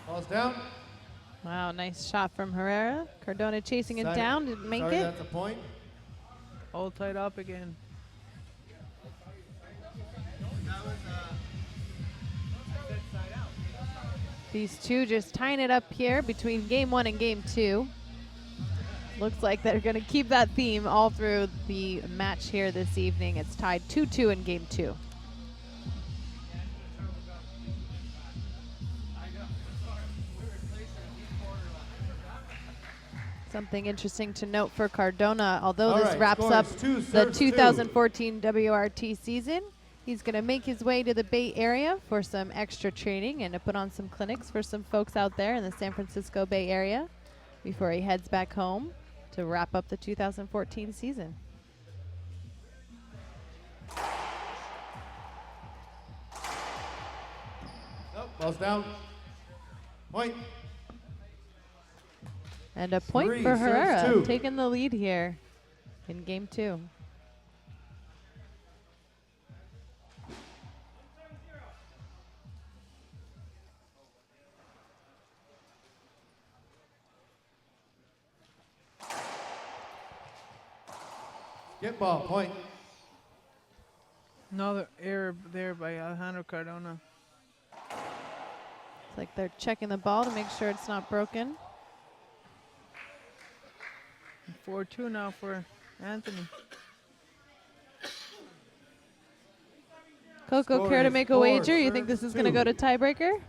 Speaker 3: Ball's down.
Speaker 1: Wow, nice shot from Herrera. Cardona chasing it
Speaker 3: Side-
Speaker 1: down, didn't make
Speaker 3: Sorry,
Speaker 1: it.
Speaker 3: that's a point.
Speaker 2: All tied up again.
Speaker 1: These two just tying it up here between game 1 and game 2. Looks like they're going to keep that theme all through the match here this evening. It's tied 2-2 in game 2. Something interesting to note for Cardona, although
Speaker 3: All
Speaker 1: this
Speaker 3: right,
Speaker 1: wraps
Speaker 3: scores
Speaker 1: up
Speaker 3: two,
Speaker 1: the
Speaker 3: serves two.
Speaker 1: 2014 WRT season, he's going to make his way to the Bay Area for some extra training and to put on some clinics for some folks out there in the San Francisco Bay Area before he heads back home to wrap up the 2014 season.
Speaker 3: Nope, ball's down. Point.
Speaker 1: And a point
Speaker 3: Three,
Speaker 1: for
Speaker 3: serves
Speaker 1: Herrera,
Speaker 3: two.
Speaker 1: taking the lead here in game 2.
Speaker 3: Skip ball, point.
Speaker 2: Another error there by Alejandro Cardona.
Speaker 1: It's like they're checking the ball to make sure it's not broken.
Speaker 2: 4-2 now for Anthony.
Speaker 1: Coco,
Speaker 3: Score
Speaker 1: care to
Speaker 3: is
Speaker 1: make a
Speaker 3: 4
Speaker 1: wager? You think
Speaker 3: serves
Speaker 1: this is going to go
Speaker 3: 2.
Speaker 1: to tiebreaker?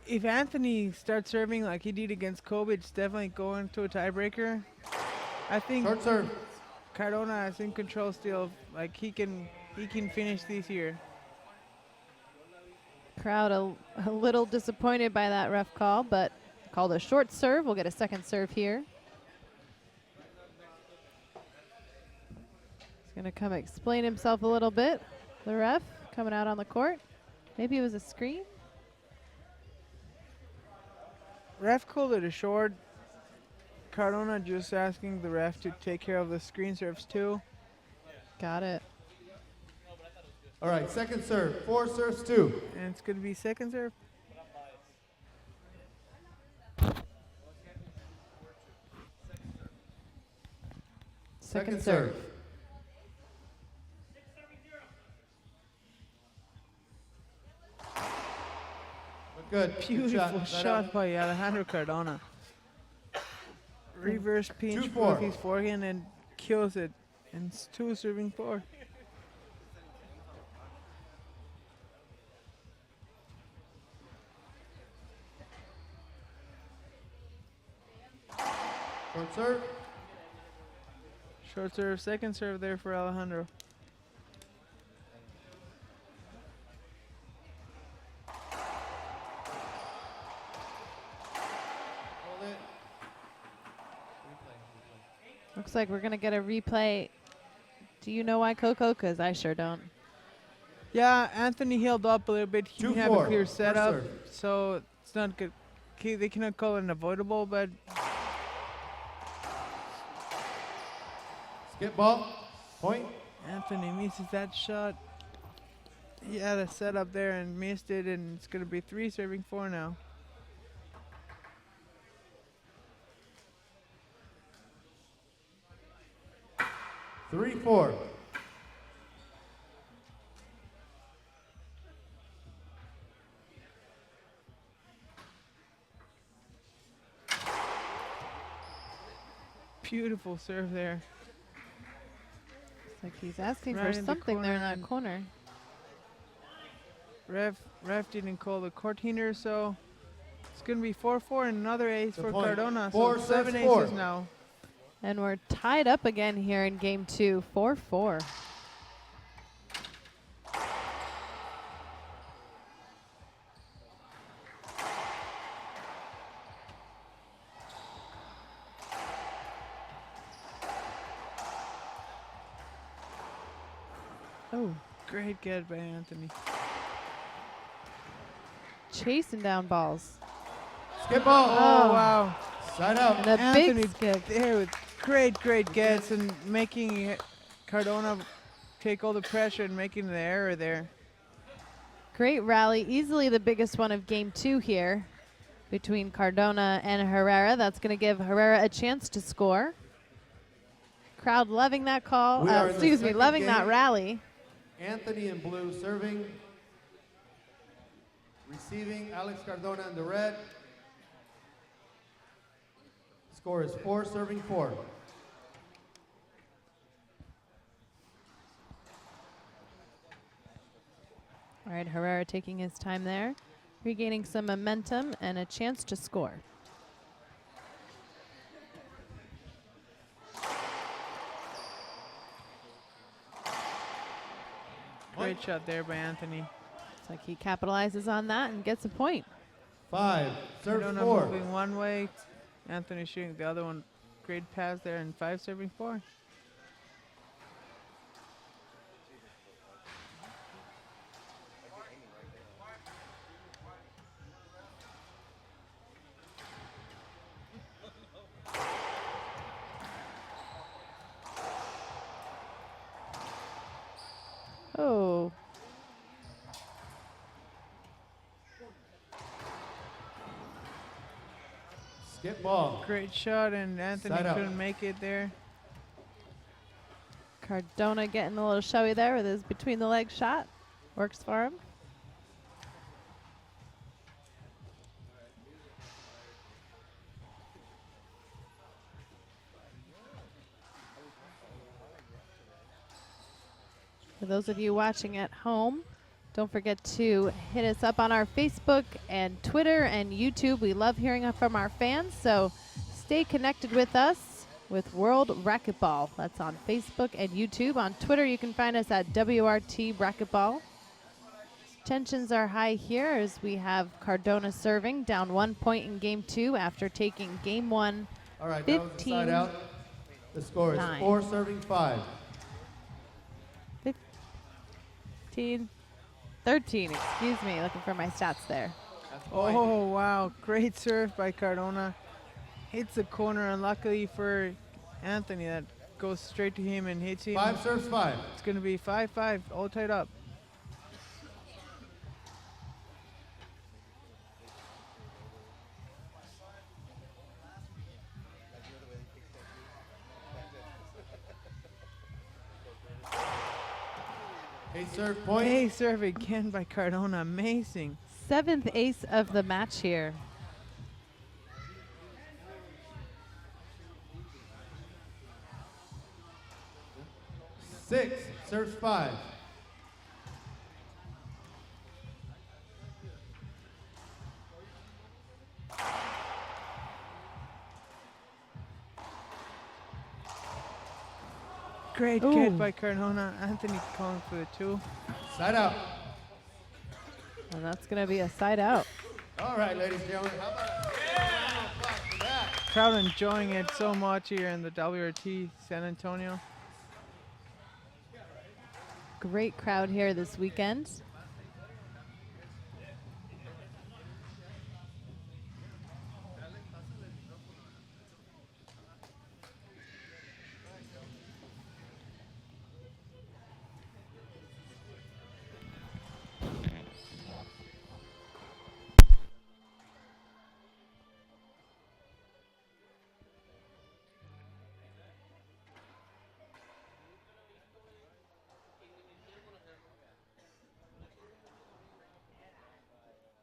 Speaker 2: If Anthony starts serving like he did against Kobe, it's definitely going to a tiebreaker. I think
Speaker 3: Short serve.
Speaker 2: Cardona is in control still. Like he can finish this year.
Speaker 1: Crowd a little disappointed by that ref call, but called a short serve. We'll get a second serve here. He's going to come explain himself a little bit. The ref coming out on the court. Maybe it was a screen.
Speaker 2: Ref called it a short. Cardona just asking the ref to take care of the screen serves too.
Speaker 1: Got it.
Speaker 3: All right, second serve. 4 serves 2.
Speaker 2: And it's going to be second serve.
Speaker 1: Second serve.
Speaker 3: Look good. Good
Speaker 2: Beautiful
Speaker 3: Set
Speaker 2: shot
Speaker 3: up.
Speaker 2: by Alejandro Cardona. Reverse pinch
Speaker 3: 2-4.
Speaker 2: with his forehand and kills it. And it's 2 serving 4.
Speaker 3: Short serve.
Speaker 2: Short serve, second serve there for Alejandro.
Speaker 3: Hold it.
Speaker 1: Looks like we're going to get a replay. Do you know why, Coco? Because I sure don't.
Speaker 2: Yeah, Anthony held up a little bit. He didn't have a
Speaker 3: 2-4.
Speaker 2: clear
Speaker 3: First
Speaker 2: setup,
Speaker 3: serve.
Speaker 2: so it's not good. They cannot call it an avoidable, but
Speaker 3: Skip ball, point.
Speaker 2: Anthony misses that shot. He had a setup there and missed it, and it's going to be 3 serving 4 now.
Speaker 3: Three, 4.
Speaker 2: Beautiful serve there.
Speaker 1: It's like he's asking
Speaker 2: Right
Speaker 1: for
Speaker 2: in the
Speaker 1: something there in
Speaker 2: corner
Speaker 1: that
Speaker 2: and-
Speaker 1: corner.
Speaker 2: Ref didn't call the court hitter, so it's going to be 4-4 and another ace
Speaker 3: The
Speaker 2: for
Speaker 3: point.
Speaker 2: Cardona.
Speaker 3: 4
Speaker 2: So 7
Speaker 3: serves 4.
Speaker 2: aces now.
Speaker 1: And we're tied up again here in game 2, 4-4. Oh,
Speaker 2: Great get by Anthony.
Speaker 1: chasing down balls.
Speaker 3: Skip ball.
Speaker 2: Oh, wow.
Speaker 3: Side out.
Speaker 1: And a
Speaker 2: Anthony
Speaker 1: big skip.
Speaker 2: there with great gets and making Cardona take all the pressure and making the error there.
Speaker 1: Great rally. Easily the biggest one of game 2 here between Cardona and Herrera. That's going to give Herrera a chance to score. Crowd loving that call.
Speaker 3: We are in the
Speaker 1: Excuse me,
Speaker 3: second
Speaker 1: loving that
Speaker 3: game.
Speaker 1: rally.
Speaker 3: Anthony in blue serving. Receiving Alex Cardona in the red. Score is 4 serving 4.
Speaker 1: All right, Herrera taking his time there, regaining some momentum and a chance to score.
Speaker 2: Great shot there by Anthony.
Speaker 1: It's like he capitalizes on that and gets a point.
Speaker 3: 5 serve
Speaker 2: Cardona
Speaker 3: 4.
Speaker 2: moving one way, Anthony shooting the other one. Great pass there and 5 serving 4.
Speaker 1: Oh,
Speaker 3: Skip ball.
Speaker 2: Great shot, and Anthony
Speaker 3: Side out.
Speaker 2: couldn't make it there.
Speaker 1: Cardona getting a little showy there with his between the legs shot. Works for him. For those of you watching at home, don't forget to hit us up on our Facebook and Twitter and YouTube. We love hearing from our fans, so stay connected with us with World Racquetball. That's on Facebook and YouTube. On Twitter, you can find us at WRT Racquetball. Tensions are high here as we have Cardona serving, down 1 point in game 2 after taking game 1.
Speaker 3: All right, that was the side out. The score is
Speaker 1: 9.
Speaker 3: 4 serving 5.
Speaker 1: 13, excuse me, looking for my stats there.
Speaker 2: Oh, wow. Great serve by Cardona. Hits the corner, and luckily for Anthony, that goes straight to him and hits him.
Speaker 3: 5 serves 5.
Speaker 2: It's going to be 5-5, all tied up.
Speaker 3: Ace serve point.
Speaker 2: Hey, serve again by Cardona. Amazing.
Speaker 1: 7th ace of the match here.
Speaker 3: Six serves 5.
Speaker 2: Great
Speaker 1: Ooh.
Speaker 2: get by Cardona. Anthony calling for the 2.
Speaker 3: Side out.
Speaker 1: And that's going to be a side out.
Speaker 3: All right, ladies and gentlemen. How about a round of applause for that?
Speaker 2: Crowd enjoying it so much here in the WRT San Antonio.
Speaker 1: Great crowd here this weekend.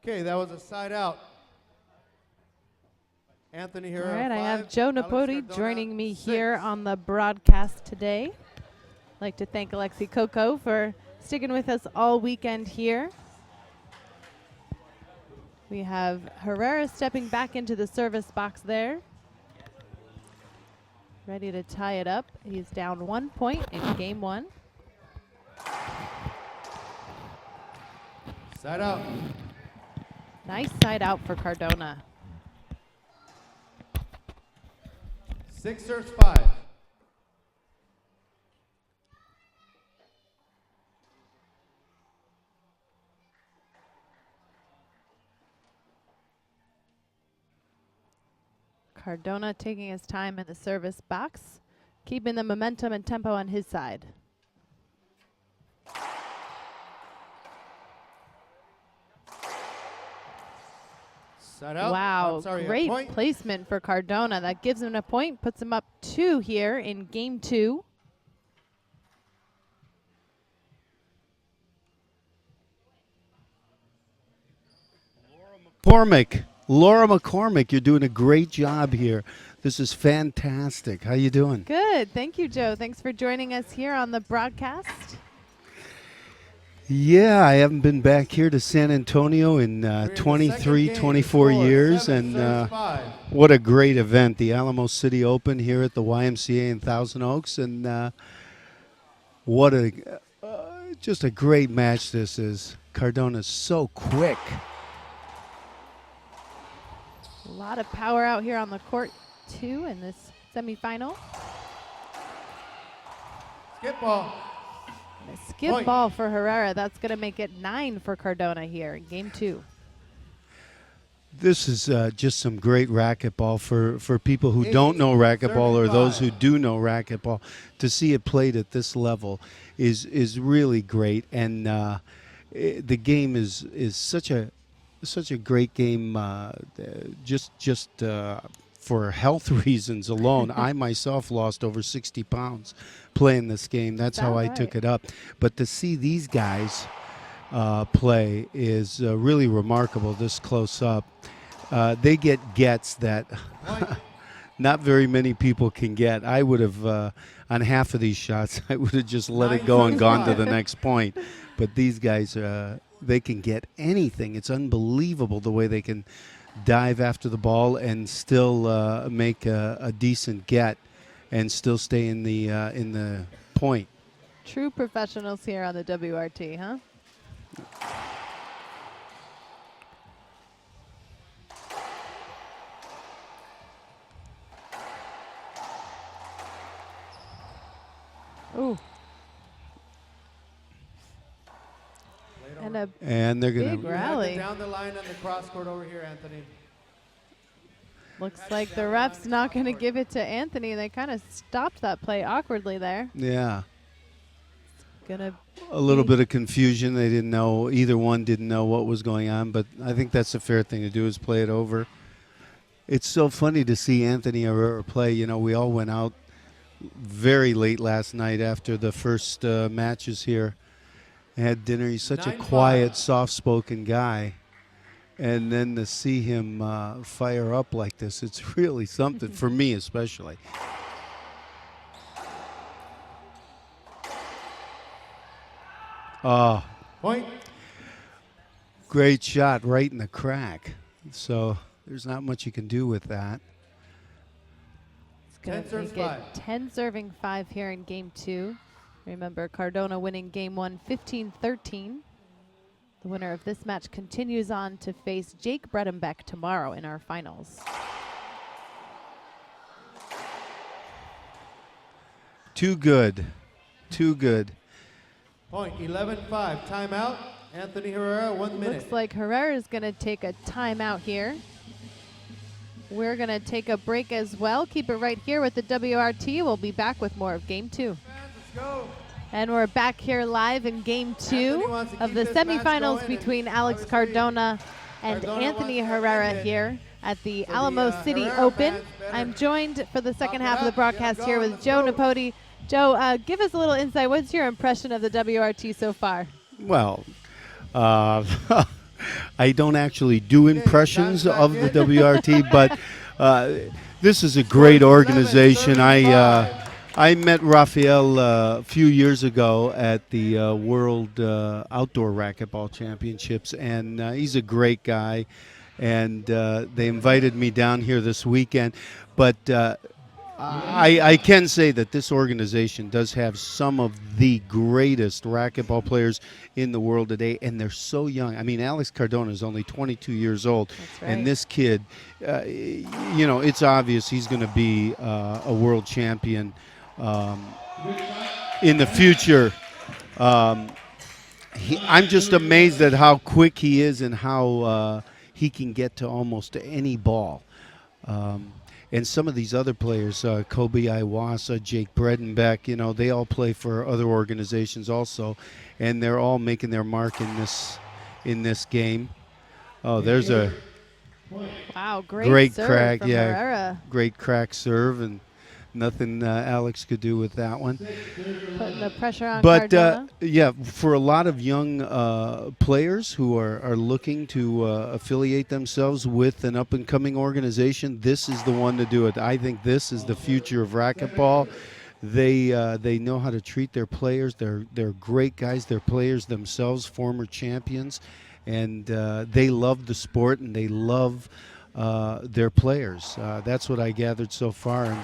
Speaker 3: Okay, that was a side out. Anthony Herrera.
Speaker 1: All right, I
Speaker 3: 5,
Speaker 1: have Joe
Speaker 3: Alex
Speaker 1: Napoli
Speaker 3: Cardona,
Speaker 1: joining me
Speaker 3: 6.
Speaker 1: here on the broadcast today. I'd like to thank Alexi Coco for sticking with us all weekend here. We have Herrera stepping back into the service box there. Ready to tie it up. He's down 1 point in game 1.
Speaker 3: Side out.
Speaker 1: Nice side out for Cardona.
Speaker 3: 6 serves 5.
Speaker 1: Cardona taking his time in the service box, keeping the momentum and tempo on his side.
Speaker 3: Side out.
Speaker 1: Wow,
Speaker 3: I'm sorry, a
Speaker 1: great
Speaker 3: point.
Speaker 1: placement for Cardona. That gives him a point, puts him up 2 here in game 2.
Speaker 5: Laura McCormick, you're doing a great job here. This is fantastic. How you doing?
Speaker 1: Good. Thank you, Joe. Thanks for joining us here on the broadcast.
Speaker 5: Yeah, I haven't been back here to San Antonio in
Speaker 3: We're in the
Speaker 5: 23,
Speaker 3: second game.
Speaker 5: 24
Speaker 3: Score,
Speaker 5: years,
Speaker 3: 7
Speaker 5: and
Speaker 3: serves 5.
Speaker 5: what a great event. The Alamo City Open here at the YMCA in Thousand Oaks, and what a just a great match this is. Cardona's so quick.
Speaker 1: A lot of power out here on the court, too, in this semifinal.
Speaker 3: Skip ball.
Speaker 1: And a skip
Speaker 3: Point.
Speaker 1: ball for Herrera. That's going to make it 9 for Cardona here in game 2.
Speaker 5: This is just some great racquetball for people who
Speaker 3: 8,
Speaker 5: don't know racquetball or those
Speaker 3: 35.
Speaker 5: who do know racquetball. To see it played at this level is really great, and the game is such a great game. Just for health reasons alone, I myself lost over 60 pounds playing this game. That's how I took it up. But to see these guys play is really remarkable this close up. They get gets that not very many people can get. I would have, on half of these shots, I would have just let it go and gone to the next point. But these guys, they can get anything. It's unbelievable the way they can dive after the ball and still make a decent get and still stay in the point.
Speaker 1: True professionals here on the WRT, huh? Ooh.
Speaker 5: And they're going
Speaker 1: big
Speaker 5: to
Speaker 1: rally.
Speaker 3: Down the line on the cross court over here, Anthony.
Speaker 1: Looks like the ref's not going to give it to Anthony. They kind of stopped that play awkwardly there.
Speaker 5: Yeah.
Speaker 1: Gonna
Speaker 5: A little bit of confusion. They didn't know, either one didn't know what was going on, but I think that's a fair thing to do, is play it over. It's so funny to see Anthony Herrera play. You know, we all went out very late last night after the first matches here. Had dinner. He's such a quiet, soft-spoken guy. And then to see him fire up like this, it's really something, for me especially. Oh,
Speaker 3: Point.
Speaker 5: great shot right in the crack. So there's not much you can do with that.
Speaker 1: It's going
Speaker 3: 10
Speaker 1: to
Speaker 3: serves
Speaker 1: make it
Speaker 3: 5.
Speaker 1: 10 serving 5 here in game 2. Remember, Cardona winning game 1 15-13. The winner of this match continues on to face Jake Bredenbeck tomorrow in our finals.
Speaker 5: Too good. Too good.
Speaker 3: Point 11-5. Timeout. Anthony Herrera, 1 minute.
Speaker 1: Looks like Herrera is going to take a timeout here. We're going to take a break as well. Keep it right here with the WRT. We'll be back with more of game 2.
Speaker 3: Let's go.
Speaker 1: And we're back here live in game 2 of the semifinals between Alex Cardona and Anthony Herrera here at the Alamo City Open. I'm joined for the second half of the broadcast here with Joe Napodi. Joe, give us a little insight. What's your impression of the WRT so far?
Speaker 5: Well, I don't actually do impressions of the WRT, but this is a great organization. I met Rafael a few years ago at the World Outdoor Racquetball Championships, and he's a great guy. And they invited me down here this weekend. But I can say that this organization does have some of the greatest racquetball players in the world today, and they're so young. I mean, Alex Cardona is only 22 years old,
Speaker 1: That's right.
Speaker 5: and this kid, you know, it's obvious he's going to be a world champion in the future. I'm just amazed at how quick he is and how he can get to almost any ball. And some of these other players, Kobe Iwasa, Jake Bredenbeck, you know, they all play for other organizations also, and they're all making their mark in this game. Oh, there's a
Speaker 1: Wow, great serve
Speaker 5: crack,
Speaker 1: from
Speaker 5: yeah,
Speaker 1: Herrera.
Speaker 5: great crack serve, and nothing Alex could do with that one.
Speaker 1: Putting the pressure on
Speaker 5: But
Speaker 1: Cardona.
Speaker 5: yeah, for a lot of young players who are looking to affiliate themselves with an up-and-coming organization, this is the one to do it. I think this is the future of racquetball. They know how to treat their players. They're great guys. They're players themselves, former champions, and they love the sport and they love their players. That's what I gathered so far. And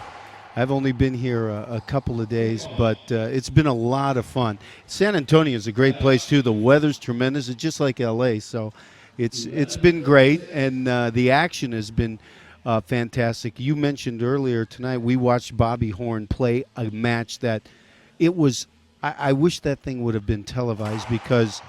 Speaker 5: I've only been here a couple of days, but it's been a lot of fun. San Antonio is a great place too. The weather's tremendous. It's just like LA, so it's been great, and the action has been fantastic. You mentioned earlier tonight we watched Bobby Horn play a match that it was. I wish that thing would have been televised, because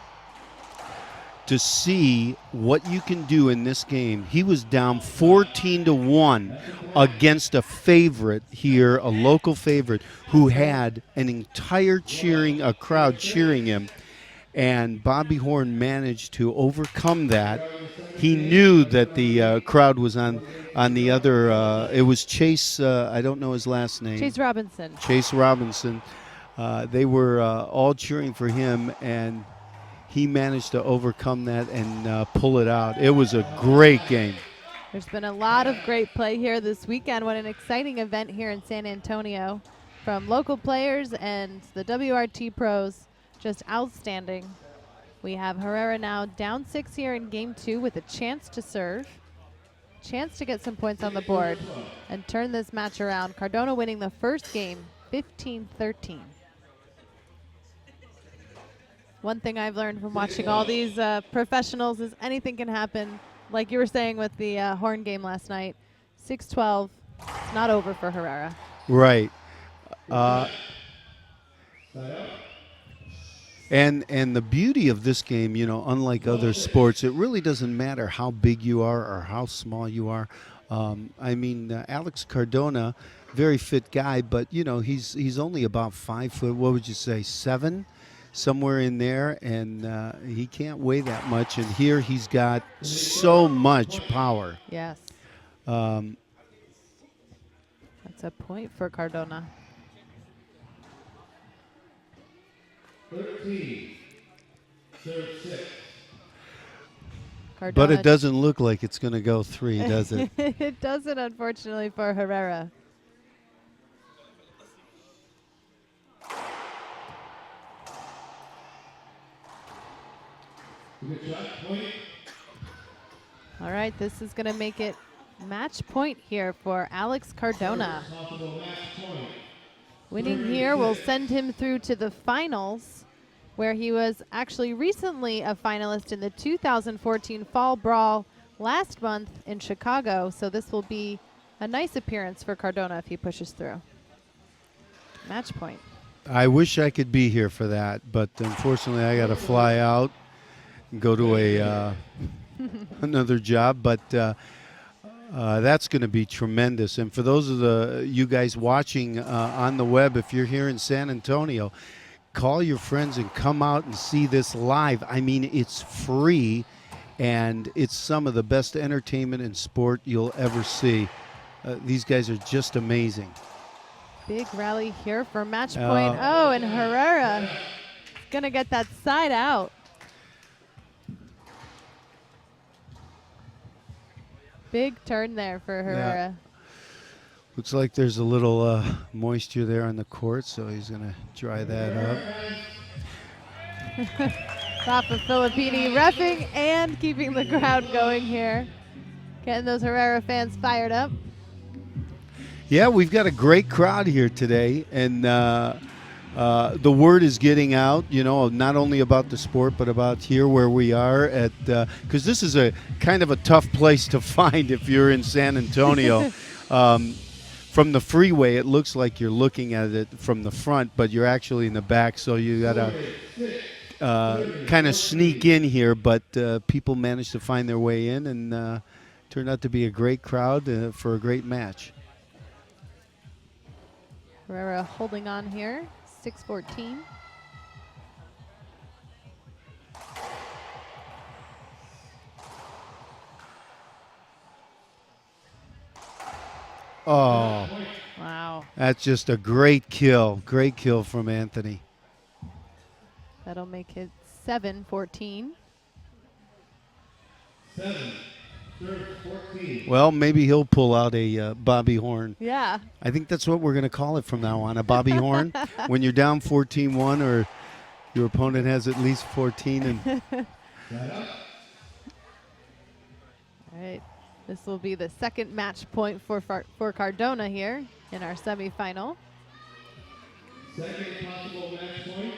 Speaker 5: to see what you can do in this game. He was down 14-1 against a favorite here, a local favorite, who had a crowd cheering him. and Bobby Horn managed to overcome that. He knew that the crowd was on the other. It was Chase. I don't know his last name.
Speaker 1: Chase Robinson.
Speaker 5: Chase Robinson. They were all cheering for him, and he managed to overcome that and pull it out. It was a great game.
Speaker 1: There's been a lot of great play here this weekend. What an exciting event here in San Antonio from local players and the WRT pros. Just outstanding. We have Herrera now down 6 here in game 2 with a chance to serve, chance to get some points on the board and turn this match around. Cardona winning the first game 15-13. One thing I've learned from watching all these professionals is anything can happen. Like you were saying with the Horn game last night, 6-12, it's not over for Herrera.
Speaker 5: Right. And the beauty of this game, you know, unlike other sports, it really doesn't matter how big you are or how small you are. I mean, Alex Cardona, very fit guy, but you know he's only about 5 foot. What would you say, 7, somewhere in there, and he can't weigh that much. And here he's got so much power.
Speaker 1: Yes.
Speaker 5: Um,
Speaker 1: That's a point for Cardona.
Speaker 3: 13, serve 6.
Speaker 1: Cardona.
Speaker 5: but it doesn't look like it's going to go 3, does it?
Speaker 1: It doesn't, unfortunately, for Herrera.
Speaker 3: Good shot, point.
Speaker 1: All right, this is going to make it match point here for Alex Cardona.
Speaker 3: Possible match point.
Speaker 1: Winning here will send him through to the finals, where he was actually recently a finalist in the 2014 Fall Brawl last month in Chicago. So this will be a nice appearance for Cardona if he pushes through. Match point.
Speaker 5: I wish I could be here for that, but unfortunately I got to fly out and go to a another job. But that's going to be tremendous. And for those of you guys watching on the web, if you're here in San Antonio, call your friends and come out and see this live. I mean, it's free, and it's some of the best entertainment and sport you'll ever see. These guys are just amazing.
Speaker 1: Big rally here for match point. Oh, and Herrera is going to get that side out. Big turn there for Herrera.
Speaker 5: Looks like there's a little moisture there on the court, so he's going to dry that up.
Speaker 1: Papa Filippini reffing and keeping the crowd going here. Getting those Herrera fans fired up.
Speaker 5: Yeah, we've got a great crowd here today, and the word is getting out, you know, not only about the sport, but about here where we are at, because this is a kind of a tough place to find if you're in San Antonio. From the freeway, it looks like you're looking at it from the front, but you're actually in the back, so you got to kind of sneak in here, but people managed to find their way in, and turned out to be a great crowd for a great match.
Speaker 1: Herrera holding on here, 6-14.
Speaker 5: Oh,
Speaker 1: Wow.
Speaker 5: that's just a great kill from Anthony.
Speaker 1: That'll make it 7-14.
Speaker 3: 7, serve 14.
Speaker 5: Well, maybe he'll pull out a Bobby Horn.
Speaker 1: Yeah.
Speaker 5: I think that's what we're going to call it from now on, a Bobby Horn. When you're down 14-1 or your opponent has at least 14. And
Speaker 1: All right. This will be the second match point for Cardona here in our semifinal.
Speaker 3: Second possible match point,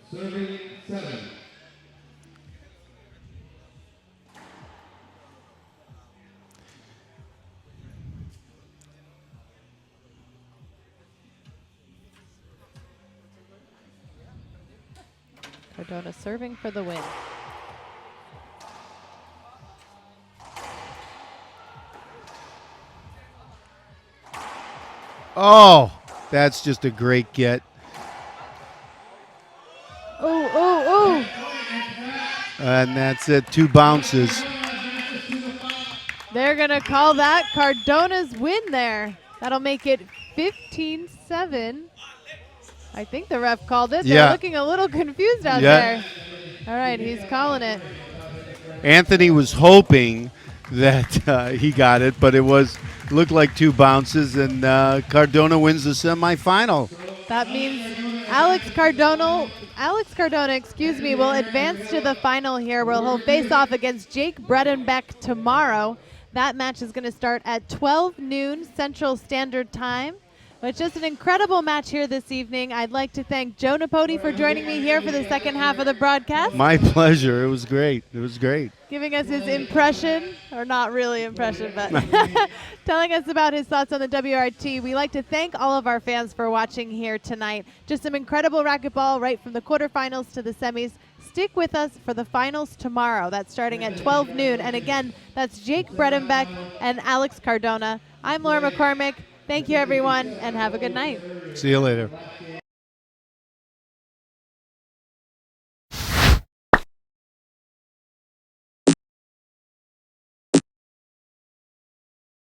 Speaker 3: serving 7.
Speaker 1: Cardona serving for the win.
Speaker 5: oh, that's just a great get.
Speaker 1: Oh, oh, oh.
Speaker 5: And that's it, 2 bounces.
Speaker 1: They're going to call that Cardona's win there. That'll make it 15-7. I think the ref called it.
Speaker 5: Yeah.
Speaker 1: They're looking a little confused out
Speaker 5: Yeah.
Speaker 1: there. All right, he's calling it.
Speaker 5: Anthony was hoping that he got it, but it looked like 2 bounces, and Cardona wins the semifinal.
Speaker 1: That means Alex Cardona, will advance to the final here, where he'll face off against Jake Bredenbeck tomorrow. That match is going to start at 12 noon Central Standard Time. But just an incredible match here this evening. I'd like to thank Joe Napodi for joining me here for the second half of the broadcast.
Speaker 5: My pleasure. It was great. It was great.
Speaker 1: Giving us his impression, or not really impression, but telling us about his thoughts on the WRT. We like to thank all of our fans for watching here tonight. Just some incredible racquetball right from the quarterfinals to the semis. Stick with us for the finals tomorrow. That's starting at 12 noon. And again, that's Jake Bredenbeck and Alex Cardona. I'm Laura McCormick. Thank you, everyone, and have a good night.
Speaker 5: See you later.